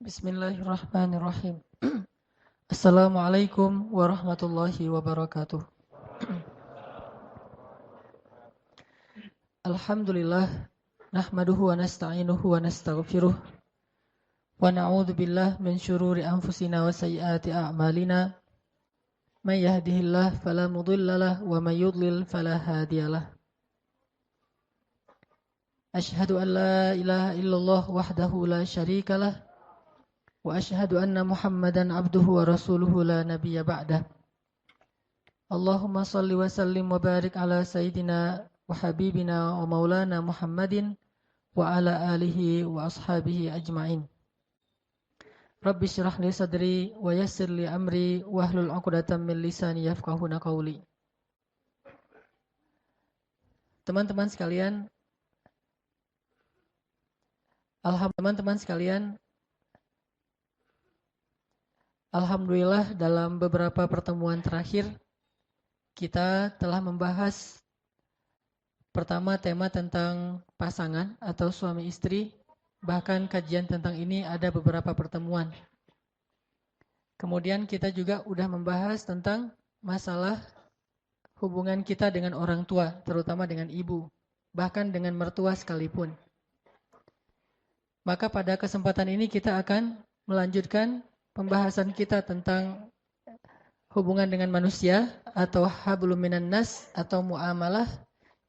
Bismillahirrahmanirrahim. Assalamualaikum warahmatullahi wabarakatuh. Alhamdulillah, nahmaduhu wa nasta'inuhu wa nastaghfiruh wa na'udzu billah min syururi anfusina wa sayyiati a'malina. May yahdihillahu fala mudhillalah wa may yudlil fala hadiyalah. Asyhadu an la ilaha illallah wahdahu la syarikalah wa asyhadu anna Muhammadan abduhu wa rasuluhu la nabiyya ba'dah. Allahumma salli wa sallim wa barik ala sayyidina wa habibina wa maulana Muhammadin wa ala alihi wa ashabihi ajma'in. Rabbi syrah li sadri wa yassir li amri wa hlul 'uqdatam min lisani yafqahuna qawli. Teman-teman sekalian, Alhamdulillah dalam beberapa pertemuan terakhir kita telah membahas pertama tema tentang pasangan atau suami istri, bahkan kajian tentang ini ada beberapa pertemuan. Kemudian kita juga sudah membahas tentang masalah hubungan kita dengan orang tua, terutama dengan ibu, bahkan dengan mertua sekalipun. Maka pada kesempatan ini kita akan melanjutkan pembahasan kita tentang hubungan dengan manusia atau hablum minan nas atau muamalah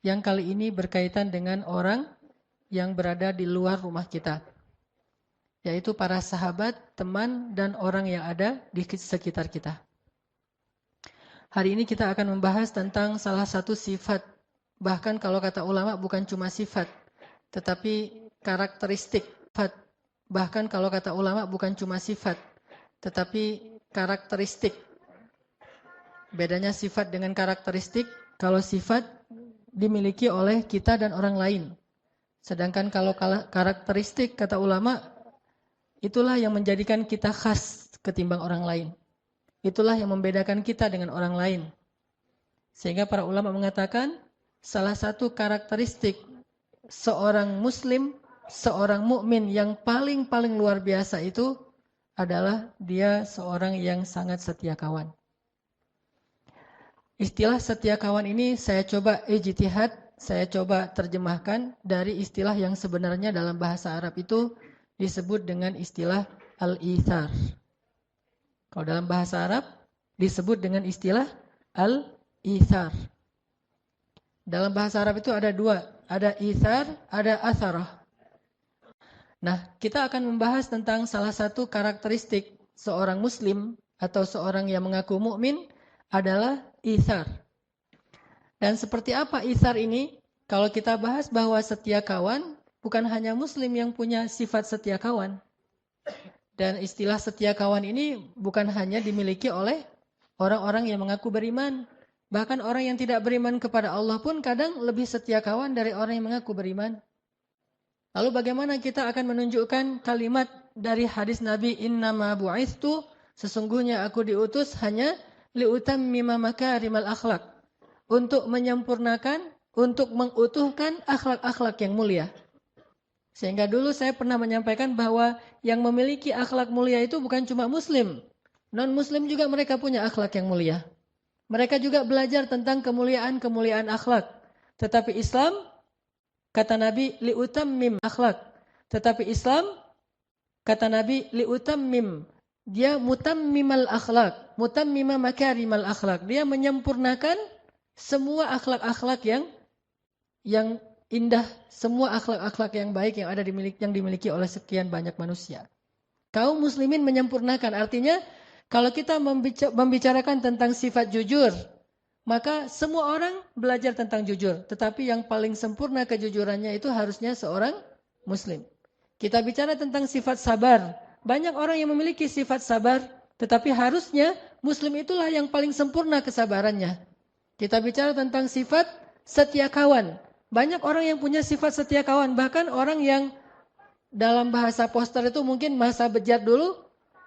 yang kali ini berkaitan dengan orang yang berada di luar rumah kita, yaitu para sahabat, teman, dan orang yang ada di sekitar kita. Hari ini kita akan membahas tentang salah satu sifat, bahkan kalau kata ulama bukan cuma sifat, tetapi karakteristik. Bahkan kalau kata ulama bukan cuma sifat, tetapi karakteristik. Bedanya sifat dengan karakteristik, kalau sifat dimiliki oleh kita dan orang lain. Sedangkan kalau karakteristik, kata ulama, itulah yang menjadikan kita khas ketimbang orang lain. Itulah yang membedakan kita dengan orang lain. Sehingga para ulama mengatakan, salah satu karakteristik seorang muslim, seorang mukmin yang paling luar biasa itu adalah dia seorang yang sangat setia kawan. Istilah setia kawan ini saya coba ijtihad, saya coba terjemahkan dari istilah yang sebenarnya dalam bahasa Arab itu disebut dengan istilah al-ithar. Kalau dalam bahasa Arab disebut dengan istilah al-ithar. Dalam bahasa Arab itu ada dua, ada ithar, ada atharah. Nah, kita akan membahas tentang salah satu karakteristik seorang muslim atau seorang yang mengaku mukmin adalah ithar. Dan seperti apa ithar ini? Kalau kita bahas bahwa setia kawan, bukan hanya muslim yang punya sifat setia kawan. Dan istilah setia kawan ini bukan hanya dimiliki oleh orang-orang yang mengaku beriman. Bahkan orang yang tidak beriman kepada Allah pun kadang lebih setia kawan dari orang yang mengaku beriman. Lalu bagaimana kita akan menunjukkan kalimat dari hadis Nabi, innama bu'ithtu, sesungguhnya aku diutus hanya liutammima makarimal akhlak, untuk menyempurnakan, untuk mengutuhkan akhlak-akhlak yang mulia. Sehingga dulu saya pernah menyampaikan bahwa yang memiliki akhlak mulia itu bukan cuma muslim, non-muslim juga mereka punya akhlak yang mulia. Mereka juga belajar tentang kemuliaan akhlak. Tetapi Islam, kata Nabi, liutammim akhlak. Tetapi Islam, kata Nabi, liutammim. Dia mutammimal akhlak. Mutammima makarimal akhlak. Dia menyempurnakan semua akhlak-akhlak yang indah. Semua akhlak-akhlak yang baik yang dimiliki oleh sekian banyak manusia. Kaum muslimin menyempurnakan. Artinya, kalau kita membicarakan tentang sifat jujur, maka semua orang belajar tentang jujur. Tetapi yang paling sempurna kejujurannya itu harusnya seorang muslim. Kita bicara tentang sifat sabar. Banyak orang yang memiliki sifat sabar, tetapi harusnya Muslim itulah yang paling sempurna kesabarannya. Kita bicara tentang sifat setia kawan. Banyak orang yang punya sifat setia kawan, bahkan orang yang dalam bahasa poster itu mungkin masa bejat dulu,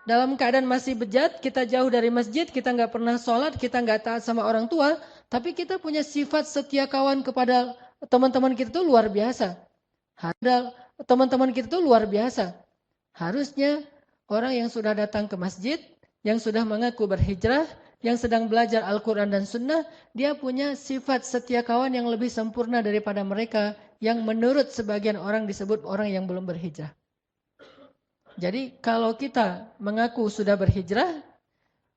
dalam keadaan masih bejat, kita jauh dari masjid, kita nggak pernah sholat, kita nggak taat sama orang tua, tapi kita punya sifat setia kawan kepada teman-teman kita itu luar biasa. Teman-teman kita itu luar biasa. Harusnya orang yang sudah datang ke masjid, yang sudah mengaku berhijrah, yang sedang belajar Al-Quran dan Sunnah, dia punya sifat setia kawan yang lebih sempurna daripada mereka yang menurut sebagian orang disebut orang yang belum berhijrah. Jadi kalau kita mengaku sudah berhijrah,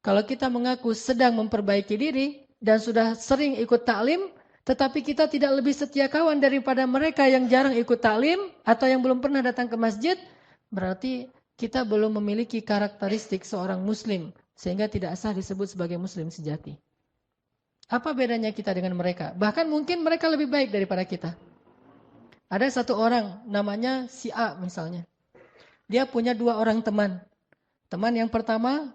kalau kita mengaku sedang memperbaiki diri dan sudah sering ikut taklim, tetapi kita tidak lebih setia kawan daripada mereka yang jarang ikut taklim atau yang belum pernah datang ke masjid, berarti kita belum memiliki karakteristik seorang muslim sehingga tidak sah disebut sebagai muslim sejati. Apa bedanya kita dengan mereka? Bahkan mungkin mereka lebih baik daripada kita. Ada satu orang namanya si A misalnya. Dia punya 2 orang teman. Teman yang pertama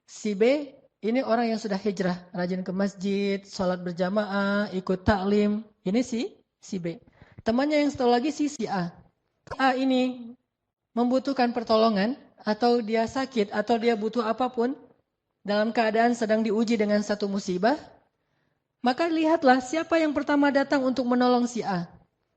si B, ini orang yang sudah hijrah, rajin ke masjid, sholat berjamaah, ikut taklim. Ini si B. Temannya yang satu lagi si A. A ini membutuhkan pertolongan atau dia sakit atau dia butuh apapun dalam keadaan sedang diuji dengan satu musibah, maka lihatlah siapa yang pertama datang untuk menolong si A.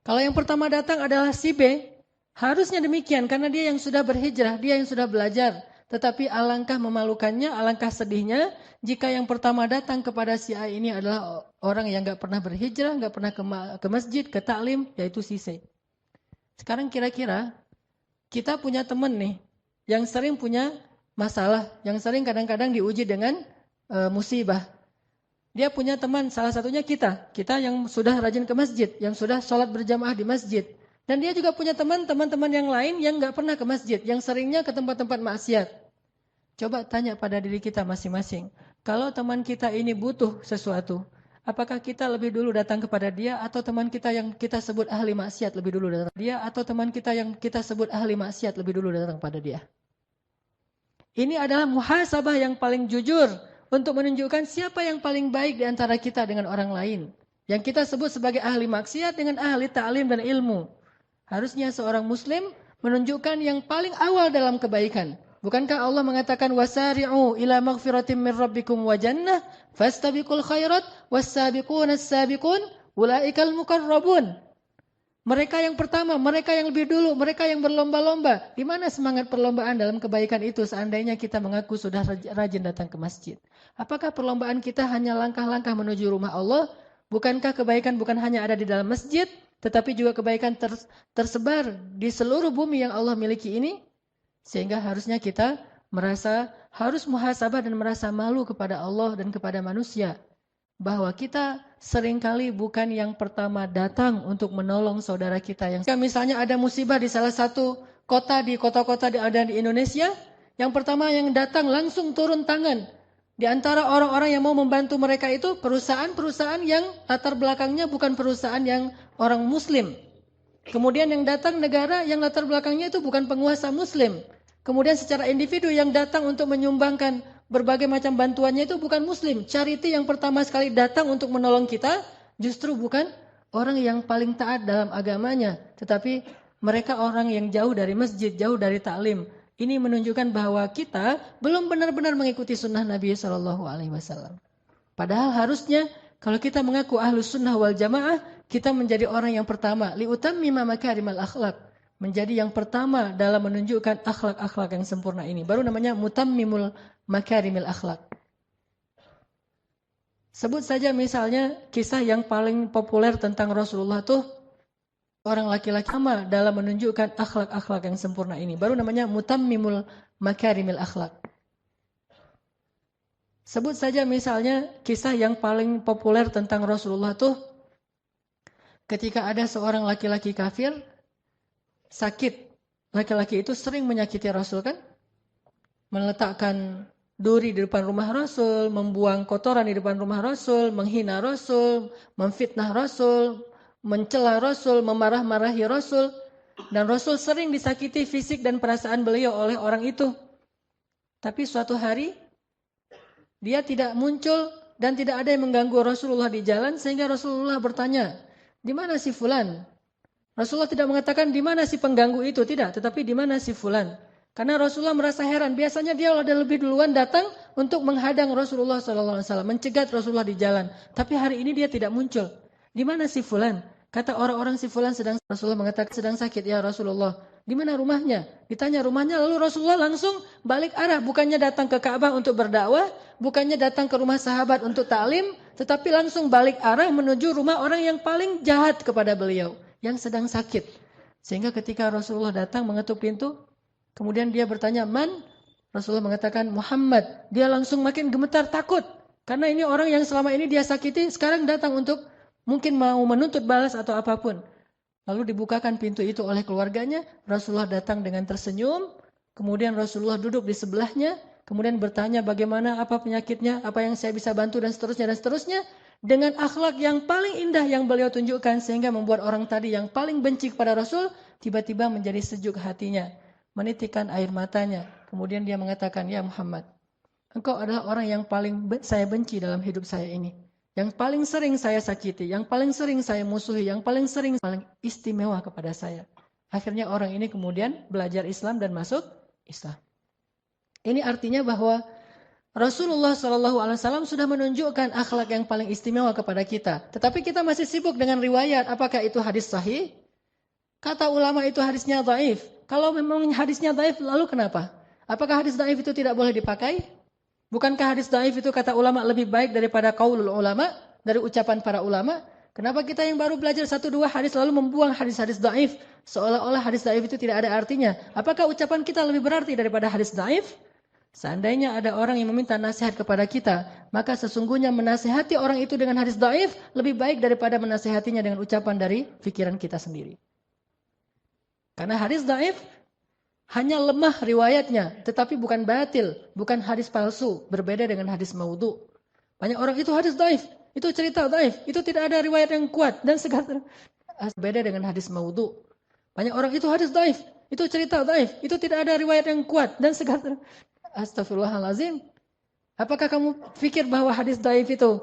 Kalau yang pertama datang adalah si B, harusnya demikian karena dia yang sudah berhijrah, dia yang sudah belajar. Tetapi alangkah memalukannya, alangkah sedihnya jika yang pertama datang kepada si A ini adalah orang yang gak pernah berhijrah, gak pernah ke masjid, ke taklim, yaitu si C. Sekarang kira-kira kita punya teman nih yang sering punya masalah, yang sering kadang-kadang diuji dengan musibah. Dia punya teman, salah satunya kita yang sudah rajin ke masjid, yang sudah sholat berjamaah di masjid. Dan dia juga punya teman-teman yang lain yang gak pernah ke masjid, yang seringnya ke tempat-tempat maksiat. Coba tanya pada diri kita masing-masing, kalau teman kita ini butuh sesuatu, apakah kita lebih dulu datang kepada dia atau teman kita yang kita sebut ahli maksiat lebih dulu datang dia atau teman kita yang kita sebut ahli maksiat lebih dulu datang pada dia? Ini adalah muhasabah yang paling jujur untuk menunjukkan siapa yang paling baik di antara kita dengan orang lain. Yang kita sebut sebagai ahli maksiat dengan ahli ta'lim dan ilmu. Harusnya seorang muslim menunjukkan yang paling awal dalam kebaikan. Bukankah Allah mengatakan wasari'u ila maghfiratin min rabbikum wa jannah fastabiqul khairat was-sabiquna as-sabiqun ulaikal muqarrabun. Mereka yang pertama, mereka yang lebih dulu, mereka yang berlomba-lomba. Di mana semangat perlombaan dalam kebaikan itu seandainya kita mengaku sudah rajin datang ke masjid? Apakah perlombaan kita hanya langkah-langkah menuju rumah Allah? Bukankah kebaikan bukan hanya ada di dalam masjid, tetapi juga kebaikan tersebar di seluruh bumi yang Allah miliki ini? Sehingga harusnya kita harus muhasabah dan merasa malu kepada Allah dan kepada manusia. Bahwa kita seringkali bukan yang pertama datang untuk menolong saudara kita yang misalnya ada musibah di salah satu kota di kota-kota ada di Indonesia, yang pertama yang datang langsung turun tangan di antara orang-orang yang mau membantu mereka itu perusahaan-perusahaan yang latar belakangnya bukan perusahaan yang orang muslim. Kemudian yang datang negara yang latar belakangnya itu bukan penguasa muslim. Kemudian secara individu yang datang untuk menyumbangkan berbagai macam bantuannya itu bukan muslim. Charity yang pertama sekali datang untuk menolong kita justru bukan orang yang paling taat dalam agamanya, tetapi mereka orang yang jauh dari masjid, jauh dari taklim. Ini menunjukkan bahwa kita belum benar-benar mengikuti sunnah Nabi SAW. Padahal harusnya kalau kita mengaku ahlus sunnah wal jamaah, kita menjadi orang yang pertama liutammima makarimal akhlak. Menjadi yang pertama dalam menunjukkan akhlak-akhlak yang sempurna ini. Baru namanya mutammimul makarimil akhlak. Sebut saja misalnya kisah yang paling populer tentang Rasulullah tuh orang laki-laki sama dalam menunjukkan akhlak-akhlak yang sempurna ini. Baru namanya mutammimul makarimil akhlak. Sebut saja misalnya kisah yang paling populer tentang Rasulullah tuh ketika ada seorang laki-laki kafir sakit. Laki-laki itu sering menyakiti Rasul kan? Meletakkan duri di depan rumah Rasul, membuang kotoran di depan rumah Rasul, menghina Rasul, memfitnah Rasul, mencela Rasul, memarah-marahi Rasul. Dan Rasul sering disakiti fisik dan perasaan beliau oleh orang itu. Tapi suatu hari, dia tidak muncul dan tidak ada yang mengganggu Rasulullah di jalan, sehingga Rasulullah bertanya, di mana si Fulan? Rasulullah tidak mengatakan di mana si pengganggu itu, tidak. Tetapi di mana si Fulan? Karena Rasulullah merasa heran, biasanya dia ada lebih duluan datang untuk menghadang Rasulullah SAW, mencegat Rasulullah di jalan. Tapi hari ini dia tidak muncul. Di mana si Fulan? Kata orang-orang si Fulan Rasulullah mengatakan sedang sakit ya Rasulullah. Di mana rumahnya? Ditanya rumahnya, lalu Rasulullah langsung balik arah. Bukannya datang ke Ka'bah untuk berdakwah, bukannya datang ke rumah sahabat untuk taklim, tetapi langsung balik arah menuju rumah orang yang paling jahat kepada beliau, yang sedang sakit. Sehingga ketika Rasulullah datang mengetuk pintu, kemudian dia bertanya, "Man?" Rasulullah mengatakan, "Muhammad." Dia langsung makin gemetar takut. Karena ini orang yang selama ini dia sakiti, sekarang datang untuk mungkin mau menuntut balas atau apapun. Lalu dibukakan pintu itu oleh keluarganya. Rasulullah datang dengan tersenyum. Kemudian Rasulullah duduk di sebelahnya. Kemudian bertanya bagaimana, apa penyakitnya, apa yang saya bisa bantu dan seterusnya dan seterusnya. Dengan akhlak yang paling indah yang beliau tunjukkan. Sehingga membuat orang tadi yang paling benci kepada Rasul tiba-tiba menjadi sejuk hatinya. Menitikkan air matanya. Kemudian dia mengatakan, "Ya Muhammad, engkau adalah orang yang paling saya benci dalam hidup saya ini. Yang paling sering saya sakiti, yang paling sering saya musuhi, yang paling istimewa kepada saya." Akhirnya orang ini kemudian belajar Islam dan masuk Islam. Ini artinya bahwa Rasulullah SAW sudah menunjukkan akhlak yang paling istimewa kepada kita. Tetapi kita masih sibuk dengan riwayat. Apakah itu hadis sahih? Kata ulama itu hadisnya dhaif. Kalau memang hadisnya dhaif, lalu kenapa? Apakah hadis dhaif itu tidak boleh dipakai? Bukankah hadis dhaif itu kata ulama lebih baik daripada qaulul ulama, dari ucapan para ulama? Kenapa kita yang baru belajar 1-2 hadis lalu membuang hadis-hadis dhaif? Seolah-olah hadis dhaif itu tidak ada artinya. Apakah ucapan kita lebih berarti daripada hadis dhaif? Seandainya ada orang yang meminta nasihat kepada kita, maka sesungguhnya menasihati orang itu dengan hadis dhaif lebih baik daripada menasihatinya dengan ucapan dari pikiran kita sendiri. Karena hadis dhaif hanya lemah riwayatnya, tetapi bukan batil, bukan hadis palsu, berbeda dengan hadis maudhu. Banyak orang itu hadis dhaif, itu cerita dhaif, itu tidak ada riwayat yang kuat dan segala berbeda dengan hadis maudhu. Banyak orang itu hadis dhaif, itu cerita dhaif, itu tidak ada riwayat yang kuat dan segala. Astagfirullahalazim. Apakah kamu pikir bahwa hadis dhaif itu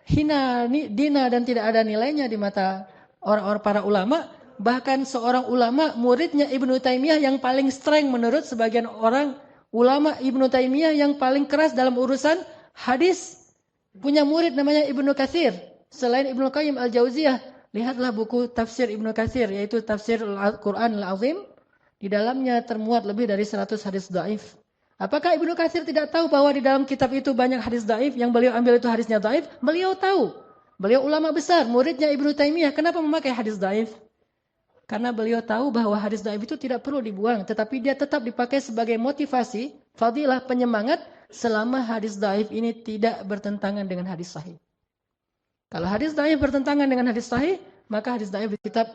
hina, dina dan tidak ada nilainya di mata orang-orang para ulama? Bahkan seorang ulama, muridnya Ibnu Taimiyah yang paling streng menurut sebagian orang, ulama Ibnu Taimiyah yang paling keras dalam urusan hadis, punya murid namanya Ibnu Katsir. Selain Ibnu Qayyim Al-Jauziyah, lihatlah buku tafsir Ibnu Katsir, yaitu tafsir Al-Quran Al-Azim. Di dalamnya termuat lebih dari 100 hadis dhaif. Apakah Ibnu Katsir tidak tahu bahwa di dalam kitab itu banyak hadis dhaif, yang beliau ambil itu hadisnya dhaif? Beliau tahu. Beliau ulama besar, muridnya Ibnu Taimiyah. Kenapa memakai hadis dhaif? Karena beliau tahu bahwa hadis dhaif itu tidak perlu dibuang, tetapi dia tetap dipakai sebagai motivasi, fadilah, penyemangat, selama hadis dhaif ini tidak bertentangan dengan hadis sahih. Kalau hadis dhaif bertentangan dengan hadis sahih, maka hadis dhaif di kitab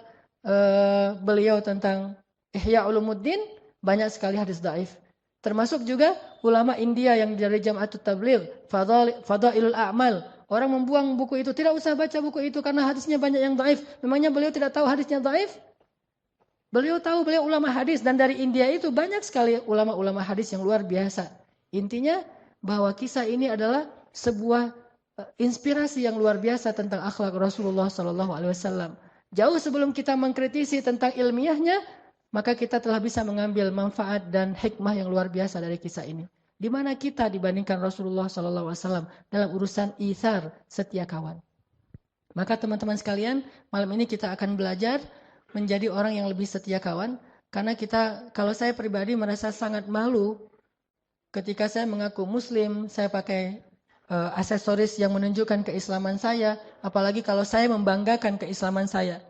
beliau tentang Ihya Ulumuddin, banyak sekali hadis dhaif. Termasuk juga ulama India yang dari Jam'atut Tabligh, Fadailul A'mal. Orang membuang buku itu, tidak usah baca buku itu karena hadisnya banyak yang dhaif. Memangnya beliau tidak tahu hadisnya dhaif? Beliau tahu, beliau ulama hadis, dan dari India itu banyak sekali ulama-ulama hadis yang luar biasa. Intinya bahwa kisah ini adalah sebuah inspirasi yang luar biasa tentang akhlak Rasulullah SAW. Jauh sebelum kita mengkritisi tentang ilmiahnya, maka kita telah bisa mengambil manfaat dan hikmah yang luar biasa dari kisah ini. Di mana kita dibandingkan Rasulullah SAW dalam urusan itsar, setia kawan. Maka teman-teman sekalian, malam ini kita akan belajar menjadi orang yang lebih setia kawan. Karena kalau saya pribadi merasa sangat malu ketika saya mengaku muslim, saya pakai aksesoris yang menunjukkan keislaman saya, apalagi kalau saya membanggakan keislaman saya.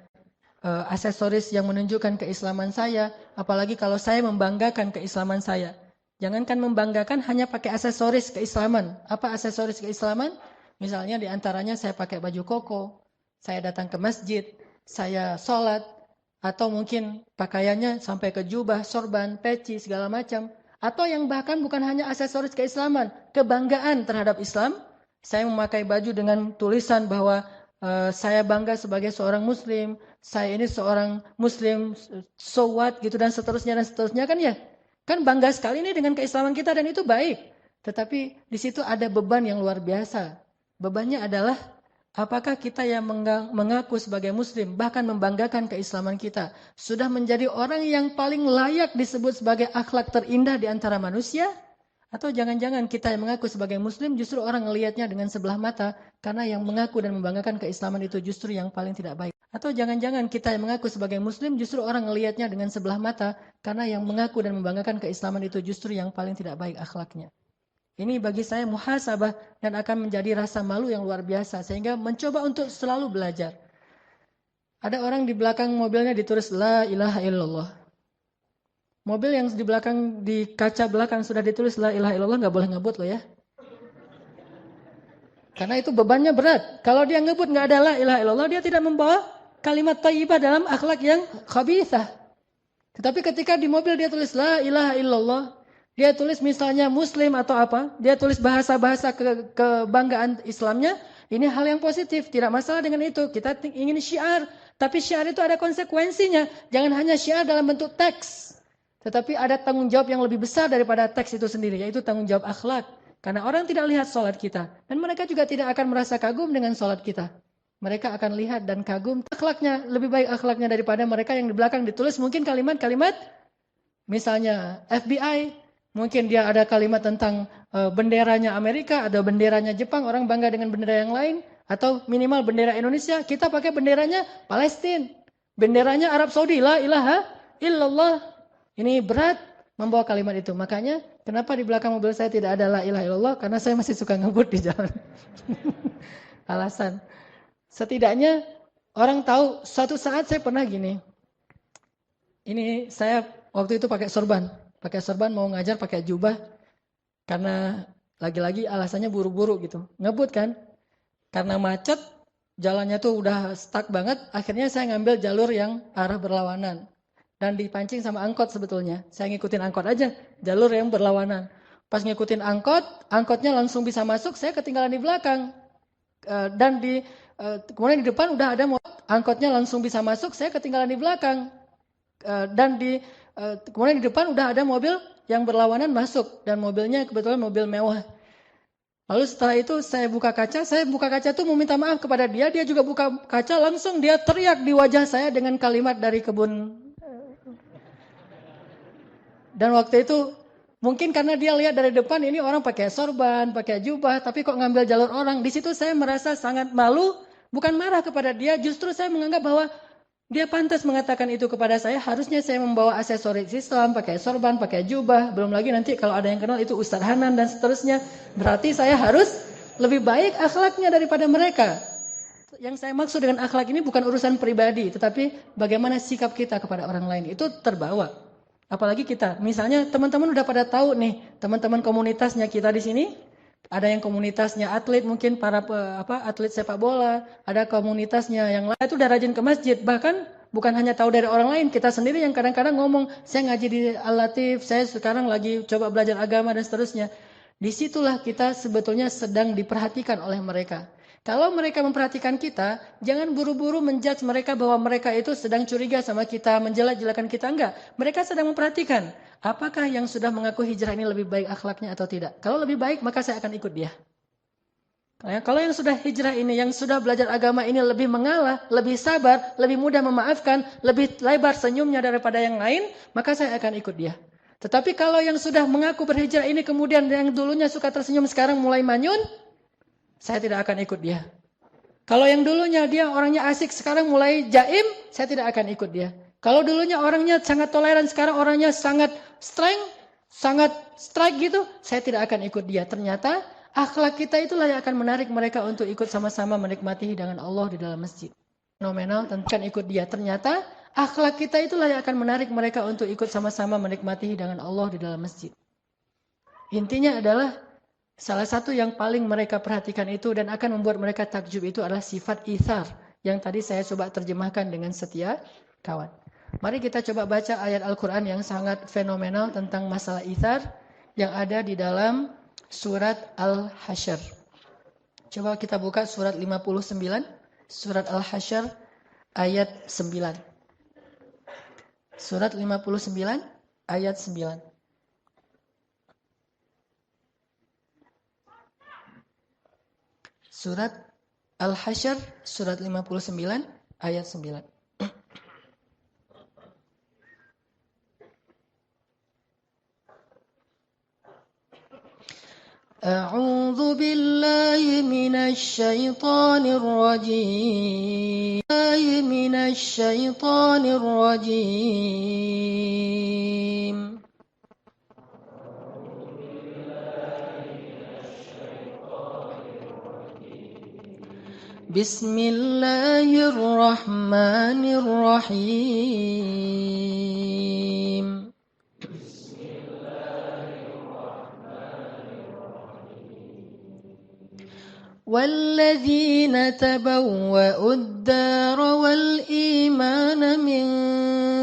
Aksesoris yang menunjukkan keislaman saya, apalagi kalau saya membanggakan keislaman saya. Jangankan membanggakan, hanya pakai aksesoris keislaman. Apa aksesoris keislaman? Misalnya diantaranya saya pakai baju koko, saya datang ke masjid, saya sholat, atau mungkin pakaiannya sampai ke jubah, sorban, peci, segala macam. Atau yang bahkan bukan hanya aksesoris keislaman, kebanggaan terhadap Islam. Saya memakai baju dengan tulisan bahwa saya bangga sebagai seorang muslim, saya ini seorang muslim, so what gitu dan seterusnya kan ya. Kan bangga sekali nih dengan keislaman kita dan itu baik. Tetapi di situ ada beban yang luar biasa. Bebannya adalah apakah kita yang mengaku sebagai muslim, bahkan membanggakan keislaman kita, sudah menjadi orang yang paling layak disebut sebagai akhlak terindah di antara manusia? Atau jangan-jangan kita yang mengaku sebagai muslim justru orang ngelihatnya dengan sebelah mata karena yang mengaku dan membanggakan keislaman itu justru yang paling tidak baik. Atau jangan-jangan kita yang mengaku sebagai muslim justru orang ngelihatnya dengan sebelah mata karena yang mengaku dan membanggakan keislaman itu justru yang paling tidak baik akhlaknya. Ini bagi saya muhasabah dan akan menjadi rasa malu yang luar biasa sehingga mencoba untuk selalu belajar. Ada orang di belakang mobilnya ditulis La ilaha illallah. Mobil yang di belakang, di kaca belakang sudah ditulis La ilaha illallah, nggak boleh ngebut loh ya. Karena itu bebannya berat. Kalau dia ngebut nggak ada La ilaha illallah, dia tidak membawa kalimat thayyibah dalam akhlak yang khabithah. Tetapi ketika di mobil dia tulis La ilaha illallah, dia tulis misalnya muslim atau apa, dia tulis bahasa-bahasa kebanggaan Islamnya, ini hal yang positif, tidak masalah dengan itu. Kita ingin syiar, tapi syiar itu ada konsekuensinya. Jangan hanya syiar dalam bentuk teks. Tetapi ada tanggung jawab yang lebih besar daripada teks itu sendiri, yaitu tanggung jawab akhlak. Karena orang tidak lihat sholat kita. Dan mereka juga tidak akan merasa kagum dengan sholat kita. Mereka akan lihat dan kagum akhlaknya, lebih baik akhlaknya daripada mereka yang di belakang ditulis mungkin kalimat-kalimat, misalnya FBI, mungkin dia ada kalimat tentang benderanya Amerika, ada benderanya Jepang, orang bangga dengan bendera yang lain, atau minimal bendera Indonesia, kita pakai benderanya Palestina, benderanya Arab Saudi, La ilaha illallah. Ini berat membawa kalimat itu. Makanya kenapa di belakang mobil saya tidak ada La ilaha illallah? Karena saya masih suka ngebut di jalan. Alasan. Setidaknya orang tahu suatu saat saya pernah gini. Ini saya waktu itu pakai sorban. Pakai sorban mau ngajar pakai jubah. Karena lagi-lagi alasannya buru-buru gitu. Ngebut kan. Karena macet, jalannya tuh udah stuck banget. Akhirnya saya ngambil jalur yang arah berlawanan. Dan dipancing sama angkot sebetulnya. Saya ngikutin angkot aja, jalur yang berlawanan. Pas ngikutin angkot, angkotnya langsung bisa masuk, saya ketinggalan di belakang. Dan kemudian di depan udah ada mobil, angkotnya langsung bisa masuk, saya ketinggalan di belakang. Dan kemudian di depan udah ada mobil yang berlawanan masuk. Dan mobilnya kebetulan mobil mewah. Lalu setelah itu saya buka kaca tuh mau minta maaf kepada dia, dia juga buka kaca, langsung dia teriak di wajah saya dengan kalimat dari kebun. Dan waktu itu mungkin karena dia lihat dari depan ini orang pakai sorban, pakai jubah, tapi kok ngambil jalur orang. Di situ saya merasa sangat malu, bukan marah kepada dia, justru saya menganggap bahwa dia pantas mengatakan itu kepada saya. Harusnya saya membawa aksesoris Islam, pakai sorban, pakai jubah. Belum lagi nanti kalau ada yang kenal itu Ustadz Hanan dan seterusnya. Berarti saya harus lebih baik akhlaknya daripada mereka. Yang saya maksud dengan akhlak ini bukan urusan pribadi, tetapi bagaimana sikap kita kepada orang lain. Itu terbawa. Apalagi kita, misalnya teman-teman udah pada tahu nih, teman-teman komunitasnya kita di sini, ada yang komunitasnya atlet, mungkin para atlet sepak bola, ada komunitasnya yang lain itu udah rajin ke masjid, bahkan bukan hanya tahu dari orang lain, kita sendiri yang kadang-kadang ngomong, saya ngaji di Al-Latif, saya sekarang lagi coba belajar agama dan seterusnya. Disitulah kita sebetulnya sedang diperhatikan oleh mereka. Kalau mereka memperhatikan kita, jangan buru-buru menjudge mereka bahwa mereka itu sedang curiga sama kita, menjelek-jelekan kita. Enggak. Mereka sedang memperhatikan, apakah yang sudah mengaku hijrah ini lebih baik akhlaknya atau tidak. Kalau lebih baik, maka saya akan ikut dia. Kalau yang sudah hijrah ini, yang sudah belajar agama ini lebih mengalah, lebih sabar, lebih mudah memaafkan, lebih lebar senyumnya daripada yang lain, maka saya akan ikut dia. Tetapi kalau yang sudah mengaku berhijrah ini, kemudian yang dulunya suka tersenyum, sekarang mulai manyun, saya tidak akan ikut dia. Kalau yang dulunya dia orangnya asik, sekarang mulai jaim, saya tidak akan ikut dia. Kalau dulunya orangnya sangat toleran, sekarang orangnya sangat strike gitu, saya tidak akan ikut dia. Ternyata akhlak kita itulah yang akan menarik mereka untuk ikut sama-sama menikmati hidangan Allah di dalam masjid. Fenomenal, tentukan ikut dia. Ternyata akhlak kita itulah yang akan menarik mereka untuk ikut sama-sama menikmati hidangan Allah di dalam masjid. Intinya adalah salah satu yang paling mereka perhatikan itu dan akan membuat mereka takjub itu adalah sifat ithar. Yang tadi saya coba terjemahkan dengan setia kawan. Mari kita coba baca ayat Al-Quran yang sangat fenomenal tentang masalah ithar yang ada di dalam surat Al-Hasyr. Coba kita buka surat 59. Surat Al-Hasyr ayat 9. Surat 59 ayat 9. Surat Al-Hasyr surat 59 ayat 9. A'udzu billahi minasy syaithanir rajim. Minasy syaithanir rajim. Bismillahirrahmanirrahim. والذين تبوأوا الدار والإيمان من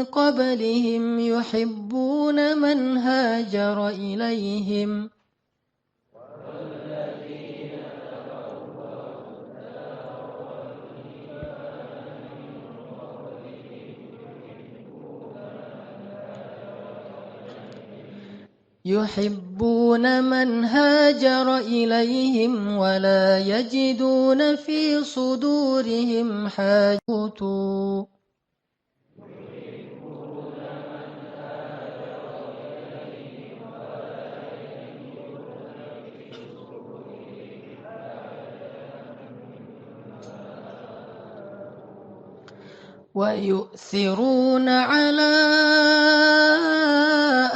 قبلهم يحبون من هاجر إليهم ولا يجدون في صدورهم حاجة ويؤثرون على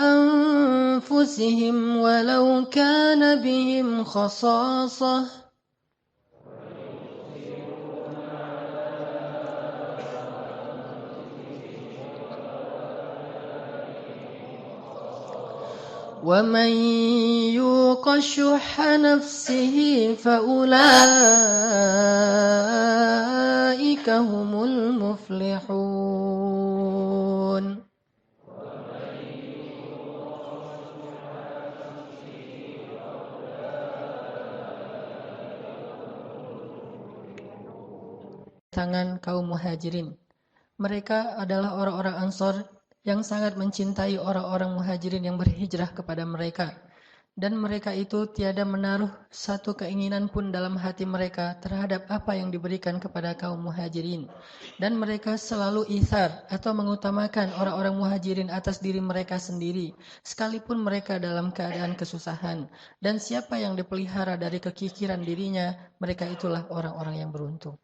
أنفسهم ولو كان بهم خصاصة ومن يوق شح نفسه فأولئك هم المفلحون. Tangan kaum muhajirin. Mereka adalah orang-orang Ansor yang sangat mencintai orang-orang muhajirin yang berhijrah kepada mereka. Dan mereka itu tiada menaruh satu keinginan pun dalam hati mereka terhadap apa yang diberikan kepada kaum muhajirin. Dan mereka selalu ithar atau mengutamakan orang-orang muhajirin atas diri mereka sendiri, sekalipun mereka dalam keadaan kesusahan. Dan siapa yang dipelihara dari kekikiran dirinya, mereka itulah orang-orang yang beruntung.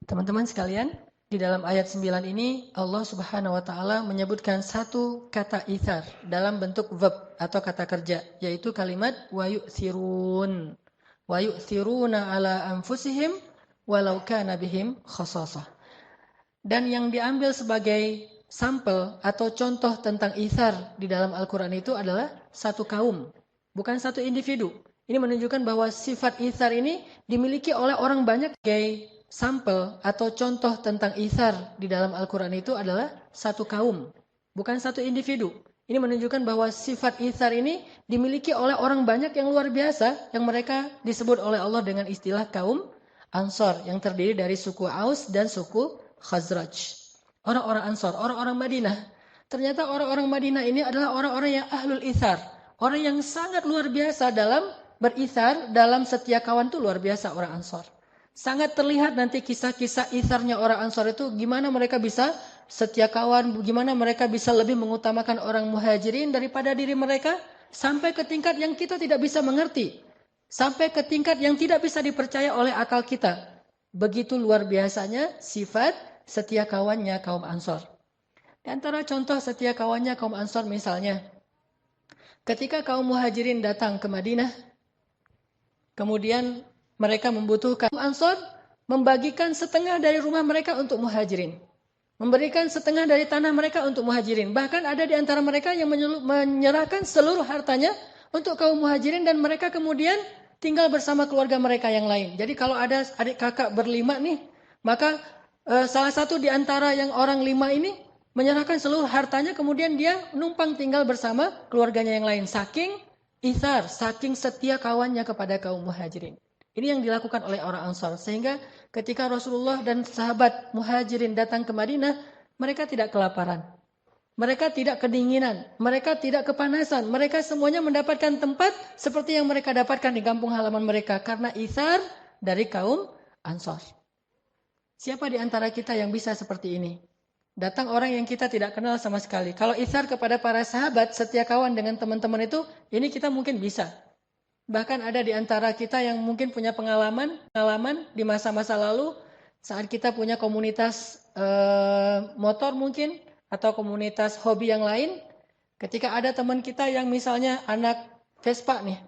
Teman-teman sekalian, di dalam ayat 9 ini Allah Subhanahu wa taala menyebutkan satu kata ithar dalam bentuk verb atau kata kerja, yaitu kalimat wa yu'thirun. Wa yu'thiruna ala anfusihim walau kana bihim khasasah. Dan yang diambil sebagai sampel atau contoh tentang ithar di dalam Al-Qur'an itu adalah satu kaum, bukan satu individu. Ini menunjukkan bahwa sifat ithar ini dimiliki oleh orang banyak. Sebagai sampel atau contoh tentang ithar di dalam Al-Quran itu adalah satu kaum, bukan satu individu. Ini menunjukkan bahwa sifat ithar ini dimiliki oleh orang banyak yang luar biasa, yang mereka disebut oleh Allah dengan istilah kaum Ansor, yang terdiri dari suku Aus dan suku Khazraj. Orang-orang Ansor, orang-orang Madinah. Ternyata orang-orang Madinah ini adalah orang-orang yang ahlul ithar, orang yang sangat luar biasa dalam berithar, dalam setia kawan itu luar biasa orang Ansor. Sangat terlihat nanti kisah-kisah itharnya orang Ansor itu, gimana mereka bisa setia kawan, gimana mereka bisa lebih mengutamakan orang muhajirin daripada diri mereka, sampai ke tingkat yang kita tidak bisa mengerti, sampai ke tingkat yang tidak bisa dipercaya oleh akal kita. Begitu luar biasanya sifat setia kawannya kaum Ansor. Di antara contoh setia kawannya kaum Ansor misalnya, ketika kaum muhajirin datang ke Madinah, kemudian mereka membutuhkan, Ansor membagikan setengah dari rumah mereka untuk muhajirin. Memberikan setengah dari tanah mereka untuk muhajirin. Bahkan ada di antara mereka yang menyerahkan seluruh hartanya untuk kaum muhajirin, dan mereka kemudian tinggal bersama keluarga mereka yang lain. Jadi kalau ada adik kakak berlima nih, maka salah satu di antara yang orang 5 ini menyerahkan seluruh hartanya, kemudian dia numpang tinggal bersama keluarganya yang lain. Saking ithar, saking setia kawannya kepada kaum muhajirin. Ini yang dilakukan oleh orang Ansar. Sehingga ketika Rasulullah dan sahabat Muhajirin datang ke Madinah, mereka tidak kelaparan. Mereka tidak kedinginan. Mereka tidak kepanasan. Mereka semuanya mendapatkan tempat seperti yang mereka dapatkan di kampung halaman mereka. Karena ithar dari kaum Ansar. Siapa di antara kita yang bisa seperti ini? Datang orang yang kita tidak kenal sama sekali. Kalau ithar kepada para sahabat, setia kawan dengan teman-teman itu, ini kita mungkin bisa. Bahkan ada di antara kita yang mungkin punya pengalaman di masa-masa lalu, saat kita punya komunitas motor mungkin, atau komunitas hobi yang lain, ketika ada teman kita yang misalnya anak Vespa nih,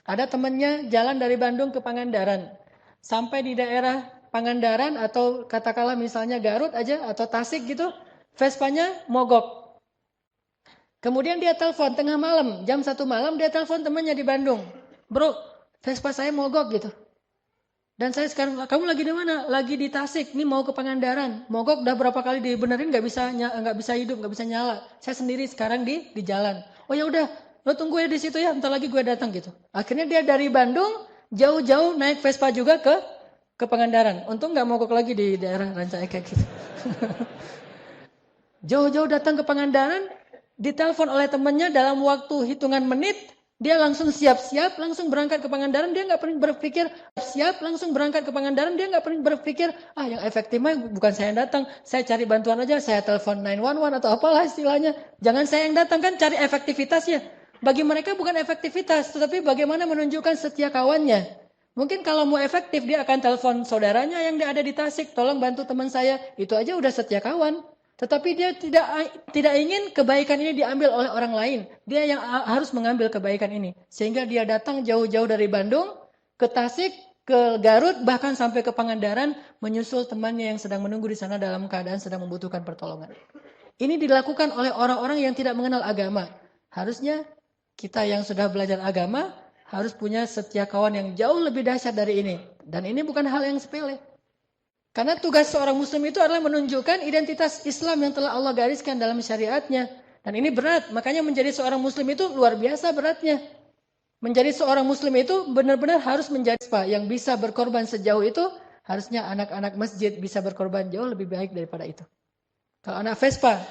ada temannya jalan dari Bandung ke Pangandaran, sampai di daerah Pangandaran atau katakanlah misalnya Garut aja atau Tasik gitu, Vespanya mogok. Kemudian dia telepon tengah malam, jam 1 malam dia telepon temannya di Bandung. Bro, Vespa saya mogok gitu. Dan saya sekarang, kamu lagi di mana? Lagi di Tasik, ini mau ke Pangandaran. Mogok udah berapa kali dibenerin nggak bisa hidup, nggak bisa nyala. Saya sendiri sekarang di jalan. Oh ya udah, lo tunggu ya di situ ya, bentar lagi gue datang gitu. Akhirnya dia dari Bandung jauh-jauh naik Vespa juga ke Pangandaran. Untung nggak mogok lagi di daerah Ranca Ekek gitu. Jauh-jauh datang ke Pangandaran, ditelepon oleh temannya dalam waktu hitungan menit, dia langsung siap-siap, langsung berangkat ke Pangandaran. Dia nggak pernah berpikir yang efektif mah bukan saya yang datang, saya cari bantuan aja, saya telepon 911 atau apalah istilahnya. Jangan saya yang datang, kan cari efektivitasnya. Bagi mereka bukan efektivitas, tetapi bagaimana menunjukkan setia kawannya. Mungkin kalau mau efektif, dia akan telepon saudaranya yang ada di Tasik, tolong bantu teman saya. Itu aja udah setia kawan. Tetapi dia tidak ingin kebaikan ini diambil oleh orang lain. Dia yang harus mengambil kebaikan ini. Sehingga dia datang jauh-jauh dari Bandung, ke Tasik, ke Garut, bahkan sampai ke Pangandaran, menyusul temannya yang sedang menunggu di sana dalam keadaan sedang membutuhkan pertolongan. Ini dilakukan oleh orang-orang yang tidak mengenal agama. Harusnya kita yang sudah belajar agama, harus punya setia kawan yang jauh lebih dahsyat dari ini. Dan ini bukan hal yang sepele. Karena tugas seorang muslim itu adalah menunjukkan identitas Islam yang telah Allah gariskan dalam syariatnya. Dan ini berat, makanya menjadi seorang muslim itu luar biasa beratnya. Menjadi seorang muslim itu benar-benar harus menjadi yang bisa berkorban sejauh itu, harusnya anak-anak masjid bisa berkorban jauh lebih baik daripada itu. Kalau anak Vespa